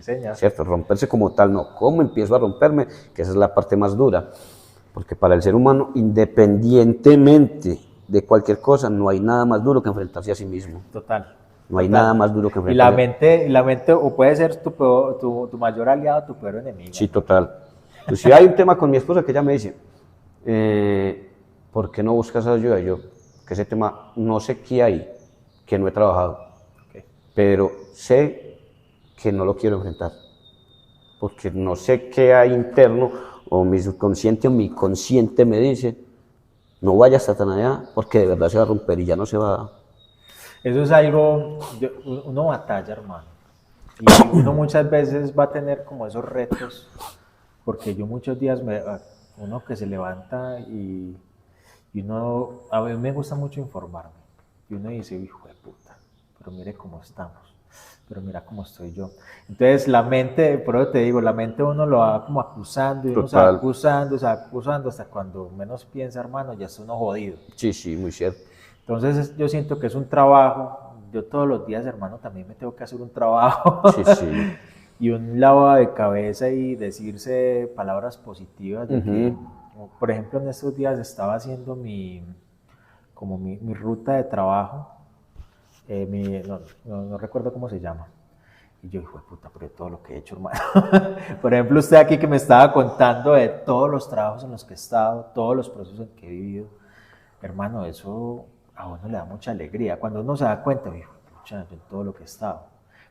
señor. ¿Cierto? Romperse como tal, no. ¿Cómo empiezo a romperme? Que esa es la parte más dura. Porque para el ser humano, independientemente de cualquier cosa, no hay nada más duro que enfrentarse a sí mismo. Total. No hay Total. nada más duro que Y la enfrentarse. mente o puede ser tu mayor aliado, tu peor enemigo. Sí, total. Pues si hay un tema con mi esposa que ella me dice, ¿por qué no buscas ayuda? Yo, que ese tema, no sé qué hay, que no he trabajado, Okay. pero sé que no lo quiero enfrentar, porque no sé qué hay interno, o mi subconsciente o mi consciente me dice, no vayas tan allá, porque de verdad se va a romper y ya no se va. Eso es algo, uno batalla, hermano. Y uno muchas veces va a tener como esos retos, porque yo muchos días, uno que se levanta y uno, a mí me gusta mucho informarme. Y uno dice, hijo de puta, pero mire cómo estamos, pero mira cómo estoy yo. Entonces la mente, por eso te digo, la mente uno lo va como acusando y uno se Total. va acusando hasta cuando menos piensa, hermano, ya está uno jodido. Sí, sí, muy cierto. Entonces yo siento que es un trabajo, yo todos los días, hermano, también me tengo que hacer un trabajo Sí, sí. y un lavado de cabeza y decirse palabras positivas de que, por ejemplo, en estos días estaba haciendo mi ruta de trabajo, no recuerdo cómo se llama. Y yo, hijo de puta, pero de todo lo que he hecho, hermano. Por ejemplo, usted aquí que me estaba contando de todos los trabajos en los que he estado, todos los procesos en que he vivido, hermano, eso a uno le da mucha alegría. Cuando uno se da cuenta, hijo de pucha, yo en todo lo que he estado.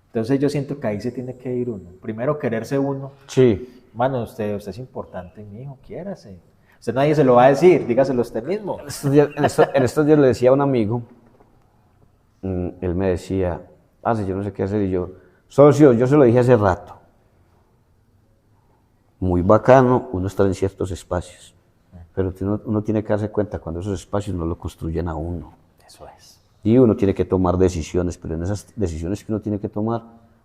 Entonces yo siento que ahí se tiene que ir uno. Primero quererse uno. Sí. Mano, usted es importante, mi hijo, quiérase. Usted nadie se lo va a decir, dígaselo usted mismo. En estos días le decía a un amigo, él me decía, si yo no sé qué hacer, y yo, socio, yo se lo dije hace rato. Muy bacano uno estar en ciertos espacios, pero uno tiene que darse cuenta cuando esos espacios no lo construyen a uno. Eso es. Y uno tiene que tomar decisiones, pero en esas decisiones que uno tiene que tomar,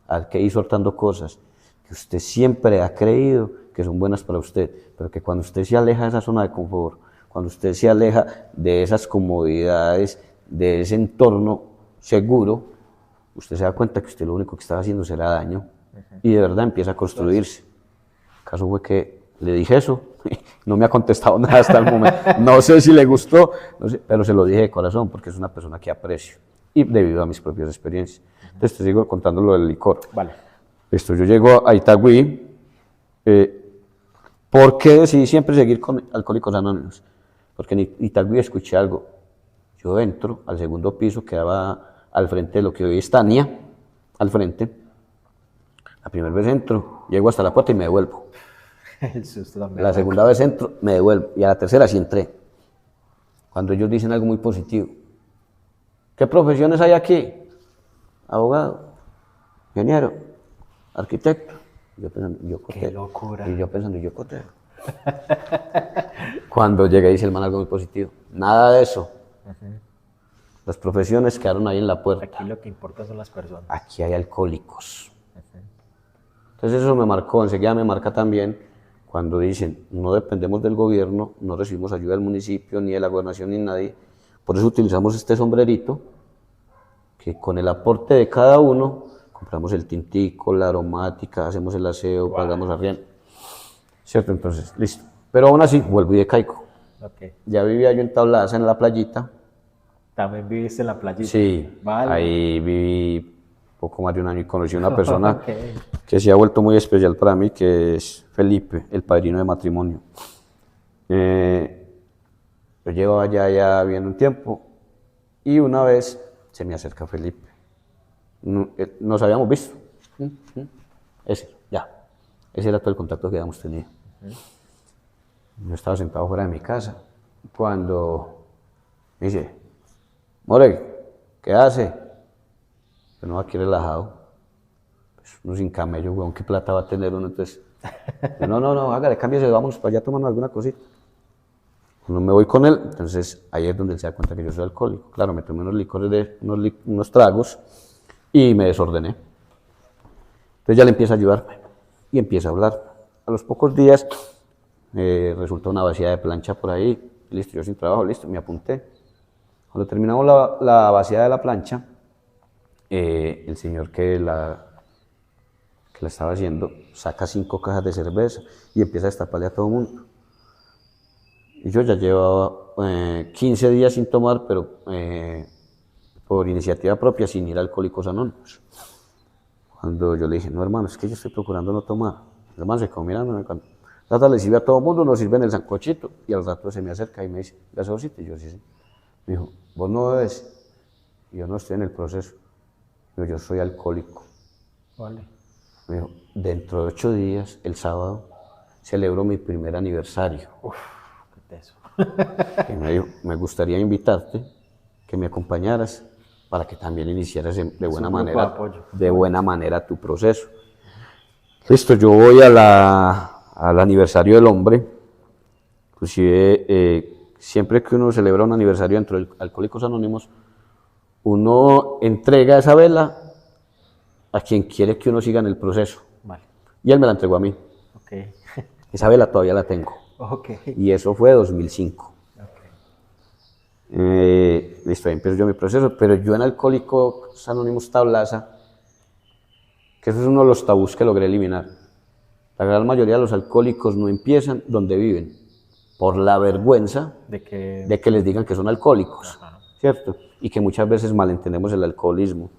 hay que ir soltando cosas que usted siempre ha creído que son buenas para usted, pero que cuando usted se aleja de esa zona de confort, cuando usted se aleja de esas comodidades, de ese entorno seguro, usted se da cuenta que usted lo único que estaba haciendo será daño y de verdad empieza a construirse. El caso fue que le dije eso, no me ha contestado nada hasta el momento, no sé si le gustó, no sé, pero se lo dije de corazón porque es una persona que aprecio y debido a mis propias experiencias. Entonces te sigo contando lo del licor. Vale. Yo llego a Itagüí, ¿por qué decidí siempre seguir con Alcohólicos Anónimos? Porque en Itagüí escuché algo. Yo entro al segundo piso, quedaba al frente de lo que hoy es Tania, al frente. La primera vez entro, llego hasta la puerta y me devuelvo. El susto también. La segunda vez entro, me devuelvo. Y a la tercera sí entré. Cuando ellos dicen algo muy positivo. ¿Qué profesiones hay aquí? Abogado, ingeniero, arquitecto. Yo pensando, yo coteo. Qué locura. Y yo pensando, yo coteo. Cuando llega y dice el man algo muy positivo. Nada de eso. Las profesiones quedaron ahí en la puerta. Aquí lo que importa son las personas. Aquí hay alcohólicos. Entonces eso me marcó, enseguida me marca también cuando dicen, no dependemos del gobierno, no recibimos ayuda del municipio, ni de la gobernación, ni nadie. Por eso utilizamos este sombrerito, que con el aporte de cada uno, compramos el tintico, la aromática, hacemos el aseo, pagamos arriendo. ¿Cierto? Entonces, listo. Pero aún así, vuelvo y decaigo. Okay. Ya vivía yo en Tablaza, en la playita. ¿También viviste en la playita? Sí, vale. Ahí viví poco más de un año y conocí a una persona que se ha vuelto muy especial para mí, que es Felipe, el padrino de matrimonio. Yo llevaba ya viendo un tiempo y una vez se me acerca Felipe. Nos habíamos visto. Ese era todo el contacto que habíamos tenido. Yo estaba sentado fuera de mi casa cuando me dice, More, ¿qué hace? Pero no, aquí relajado. Pues uno sin camello, weón, ¿qué plata va a tener uno? Entonces, no, hágale, cámbiese, vámonos para allá tomando alguna cosita. Cuando me voy con él, entonces ahí es donde él se da cuenta que yo soy alcohólico. Claro, me tomé unos licores, unos tragos y me desordené. Entonces ya le empieza a ayudarme y empieza a hablar. A los pocos días resulta una vacía de plancha por ahí. Listo, yo sin trabajo, listo, me apunté. Cuando terminamos la vaciada de la plancha, el señor que que la estaba haciendo, saca 5 cajas de cerveza y empieza a destaparle a todo el mundo. Y yo ya llevaba 15 días sin tomar, pero por iniciativa propia, sin ir a Alcohólicos Anónimos. Cuando yo le dije, no hermano, es que yo estoy procurando no tomar. El hermano se quedó mirándome. Cuando trata le sirve a todo el mundo, nos sirve en el sancochito. Y al rato se me acerca y me dice, ¿gaseosita? Y yo, sí, sí. Me dijo, ¿vos no bebes? Y yo no estoy en el proceso. Yo soy alcohólico. Vale. Me dijo, dentro de 8 días, el sábado, celebro mi primer aniversario. Uf, qué teso. Y me dijo, me gustaría invitarte, que me acompañaras, para que también iniciaras de buena manera tu proceso. Listo, yo voy al aniversario del hombre. Inclusive, siempre que uno celebra un aniversario dentro de Alcohólicos Anónimos, uno entrega esa vela a quien quiere que uno siga en el proceso. Vale. Y él me la entregó a mí. Okay. Esa vela todavía la tengo. Okay. Y eso fue 2005. Listo, ahí empiezo yo mi proceso, pero yo en Alcohólicos Anónimos Tablaza, que eso es uno de los tabús que logré eliminar. La gran mayoría de los alcohólicos no empiezan donde viven, por la vergüenza de que les digan que son alcohólicos. Ajá. ¿Cierto? Y que muchas veces malentendemos el alcoholismo,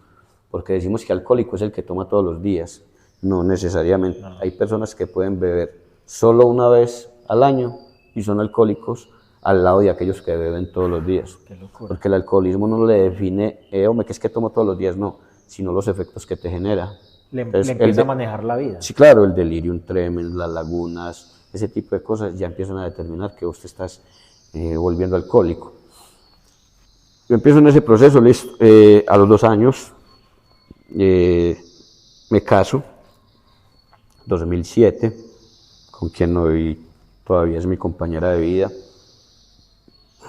porque decimos que alcohólico es el que toma todos los días. No necesariamente. No. Hay personas que pueden beber solo una vez al año y son alcohólicos, al lado de aquellos que beben todos los días. Qué locura. Porque el alcoholismo no le define, hombre, que es que tomo todos los días, no, sino los efectos que te genera. Entonces, le empieza a manejar la vida. Sí, claro, el delirium tremens, las lagunas, ese tipo de cosas ya empiezan a determinar que vos te estás volviendo alcohólico. Yo empiezo en ese proceso, listo, a los 2 años me caso, 2007, con quien hoy todavía es mi compañera de vida.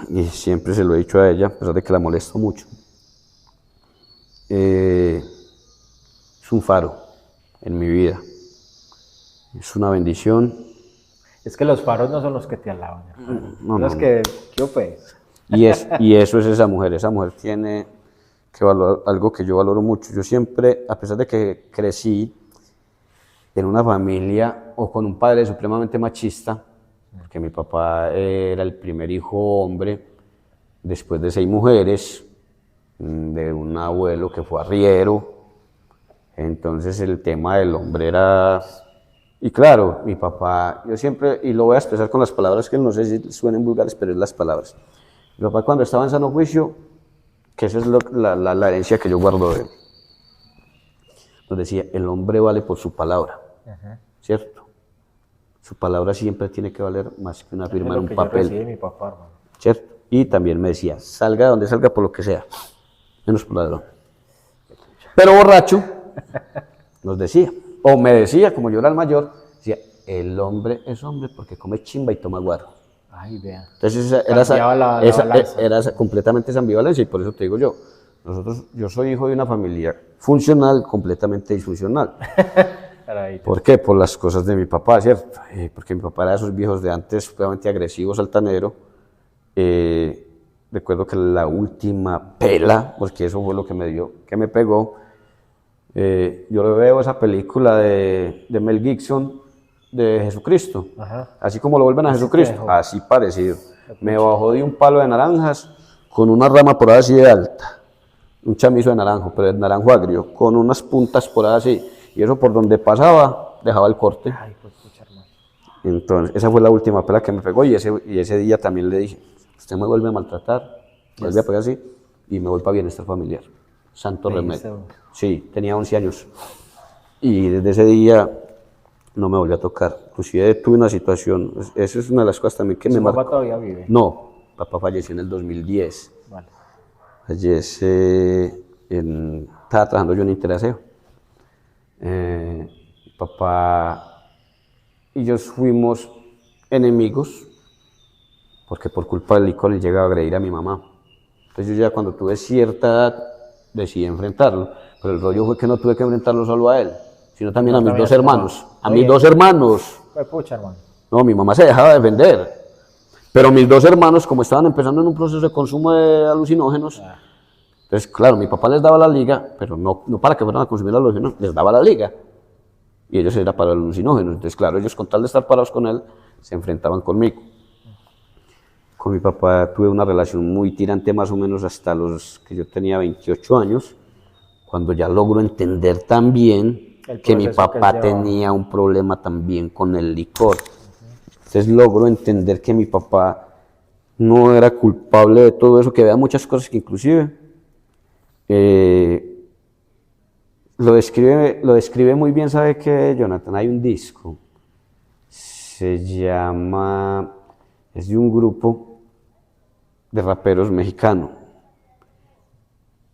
Y siempre se lo he dicho a ella, a pesar de que la molesto mucho. Es un faro en mi vida. Es una bendición. Es que los faros no son los que te alaban. No. Que pues. Y eso es esa mujer. Esa mujer tiene algo que yo valoro mucho. Yo siempre, a pesar de que crecí en una familia o con un padre supremamente machista, porque mi papá era el primer hijo hombre, después de 6 mujeres, de un abuelo que fue arriero. Entonces el tema del hombre era... Y claro, mi papá, yo siempre, y lo voy a expresar con las palabras que no sé si suenen vulgares, pero es las palabras. Mi papá cuando estaba en sano juicio, que esa es la herencia que yo guardo de él, nos decía, el hombre vale por su palabra, ¿cierto? Su palabra siempre tiene que valer más que una firma en un papel. Yo mi papá, hermano. ¿Cierto? Y también me decía, salga de donde salga por lo que sea, menos por ladrón. Pero borracho, nos decía, o me decía, como yo era el mayor, decía, el hombre es hombre porque come chimba y toma guaro. Ay, vea. Entonces era completamente esa ambivalencia, y por eso te digo yo, yo soy hijo de una familia funcional, completamente disfuncional. ¿Por qué? Por las cosas de mi papá, ¿cierto? Porque mi papá era de esos viejos de antes, supremamente agresivo, altanero. Recuerdo que la última pela, porque eso fue lo que me pegó, yo veo esa película de Mel Gibson, de Jesucristo. Ajá. Así como lo vuelven a Jesucristo, así parecido. Me bajó de un palo de naranjas con una rama por ahí así de alta, un chamizo de naranjo, pero de naranjo agrio, con unas puntas por ahí así. Y eso por donde pasaba, dejaba el corte. Ay, pues, pucha, hermano. Entonces, esa fue la última pela que me pegó, y ese día también le dije, usted me vuelve a maltratar, me vuelve a pegar así, y me voy para bienestar familiar. Santo remedio. Sí, tenía 11 años. Y desde ese día no me volvió a tocar. Inclusive tuve una situación, esa es una de las cosas también que me marcó. ¿Papá todavía vive? No, papá falleció en el 2010. Vale. Fallece estaba trabajando yo en Interaseo. Papá y yo fuimos enemigos porque por culpa del licor él llegaba a agredir a mi mamá. Entonces yo ya cuando tuve cierta edad decidí enfrentarlo, pero el rollo fue que no tuve que enfrentarlo solo a él, sino también a mis 2 hermanos. A mis 2 hermanos. Pucha, hermano. No, mi mamá se dejaba defender, pero mis 2 hermanos, como estaban empezando en un proceso de consumo de alucinógenos, entonces, claro, mi papá les daba la liga, pero no para que fueran a consumir alucinógenos, les daba la liga. y ellos eran para los alucinógenos. Entonces, claro, ellos con tal de estar parados con él, se enfrentaban conmigo. Con mi papá tuve una relación muy tirante más o menos hasta los que yo tenía 28 años, cuando ya logro entender también que mi papá tenía un problema también con el licor. Entonces logro entender que mi papá no era culpable de todo eso, que había muchas cosas que inclusive lo describe muy bien. ¿Sabe qué, Jonathan? Hay un disco, se llama, es de un grupo de raperos mexicano,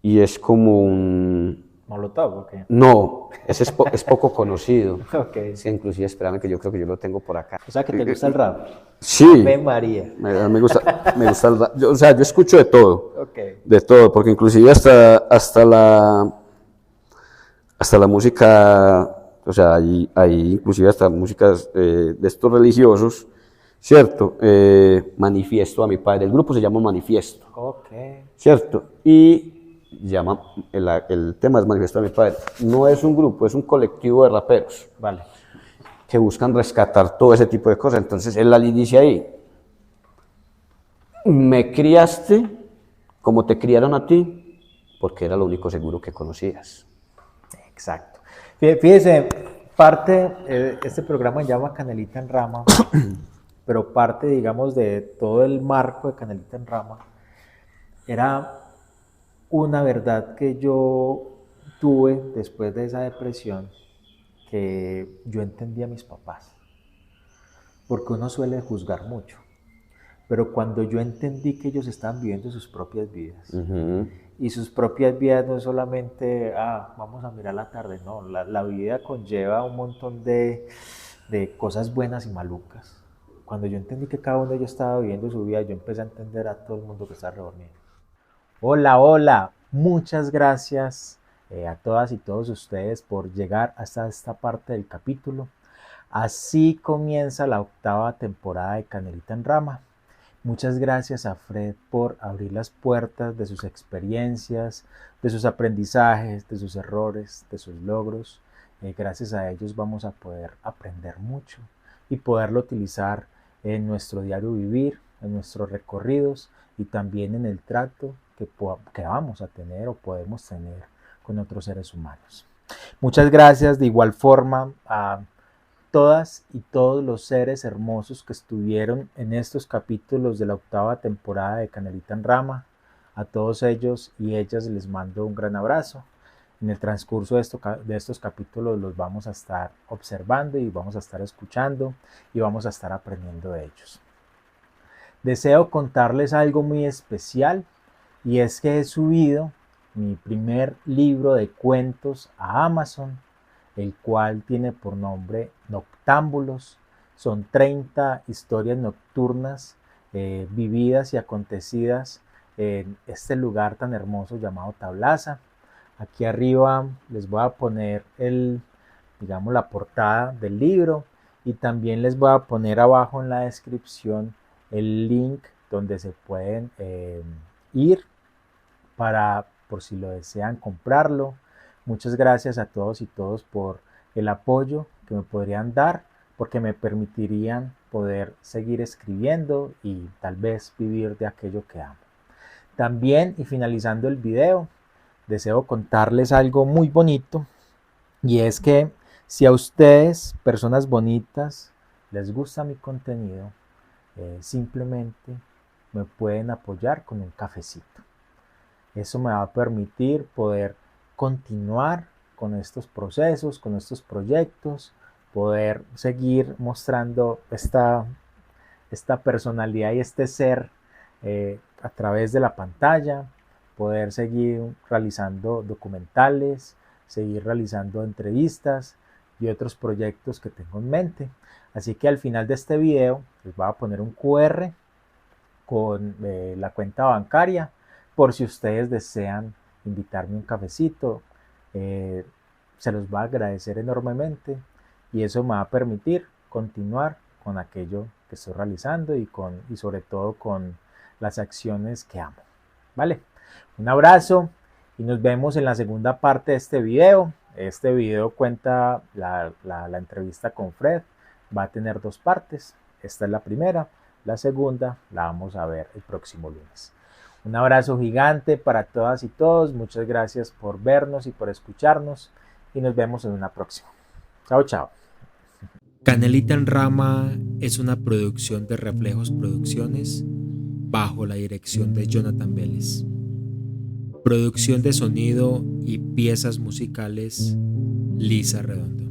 y es como un... ¿Molotov o qué? No, ese es poco conocido. Okay. Sí, inclusive, espérame que yo creo que yo lo tengo por acá. O sea, que te gusta el rap. Sí. Ave María. Me gusta el rap. Yo escucho de todo. Okay. De todo, porque inclusive hasta la música, o sea, hay inclusive hasta músicas de estos religiosos, ¿cierto? Manifiesto a mi padre. El grupo se llama Manifiesto. Okay. ¿Cierto? Y el tema es Manifiesto a mi padre. No es un grupo, es un colectivo de raperos. Vale. Que buscan rescatar todo ese tipo de cosas. Entonces él dice ahí: me criaste como te criaron a ti, porque era lo único seguro que conocías. Exacto. Fíjese, este programa se llama Canelita en Rama, pero parte, digamos, de todo el marco de Canelita en Rama era una verdad que yo tuve después de esa depresión, que yo entendí a mis papás, porque uno suele juzgar mucho, pero cuando yo entendí que ellos estaban viviendo sus propias vidas, y sus propias vidas no es solamente, vamos a mirar la tarde, no, la vida conlleva un montón de cosas buenas y malucas. Cuando yo entendí que cada uno de ellos estaba viviendo su vida, yo empecé a entender a todo el mundo que está reunido. Hola, hola, muchas gracias a todas y todos ustedes por llegar hasta esta parte del capítulo. Así comienza la 8ª temporada de Canelita en Rama. Muchas gracias a Fred por abrir las puertas de sus experiencias, de sus aprendizajes, de sus errores, de sus logros. Gracias a ellos vamos a poder aprender mucho y poderlo utilizar en nuestro diario vivir, en nuestros recorridos y también en el trato que vamos a tener o podemos tener con otros seres humanos. Muchas gracias de igual forma a todas y todos los seres hermosos que estuvieron en estos capítulos de la 8ª temporada de Canelita en Rama. A todos ellos y ellas les mando un gran abrazo. En el transcurso de estos capítulos los vamos a estar observando y vamos a estar escuchando y vamos a estar aprendiendo de ellos. Deseo contarles algo muy especial, y es que he subido mi primer libro de cuentos a Amazon, el cual tiene por nombre Noctámbulos. Son 30 historias nocturnas vividas y acontecidas en este lugar tan hermoso llamado Tablaza. Aquí arriba les voy a poner la portada del libro, y también les voy a poner abajo en la descripción el link donde se pueden ir por si lo desean comprarlo. Muchas gracias a todos y todos por el apoyo que me podrían dar, porque me permitirían poder seguir escribiendo y tal vez vivir de aquello que amo. También, y finalizando el video, deseo contarles algo muy bonito, y es que si a ustedes, personas bonitas, les gusta mi contenido, simplemente me pueden apoyar con un cafecito. Eso me va a permitir poder continuar con estos procesos, con estos proyectos, poder seguir mostrando esta personalidad y este ser a través de la pantalla, poder seguir realizando documentales, seguir realizando entrevistas y otros proyectos que tengo en mente. Así que al final de este video les voy a poner un QR con la cuenta bancaria, por si ustedes desean invitarme un cafecito. Se los va a agradecer enormemente, y eso me va a permitir continuar con aquello que estoy realizando y sobre todo con las acciones que amo. ¿Vale? Un abrazo y nos vemos en la segunda parte de este video. Este video cuenta la entrevista con Fred, va a tener 2 partes. Esta es la primera, la segunda la vamos a ver el próximo lunes. Un abrazo gigante para todas y todos, muchas gracias por vernos y por escucharnos y nos vemos en una próxima. Chao, chao. Canelita en Rama es una producción de Reflejos Producciones bajo la dirección de Jonathan Vélez. Producción de sonido y piezas musicales, Lisa Redondo.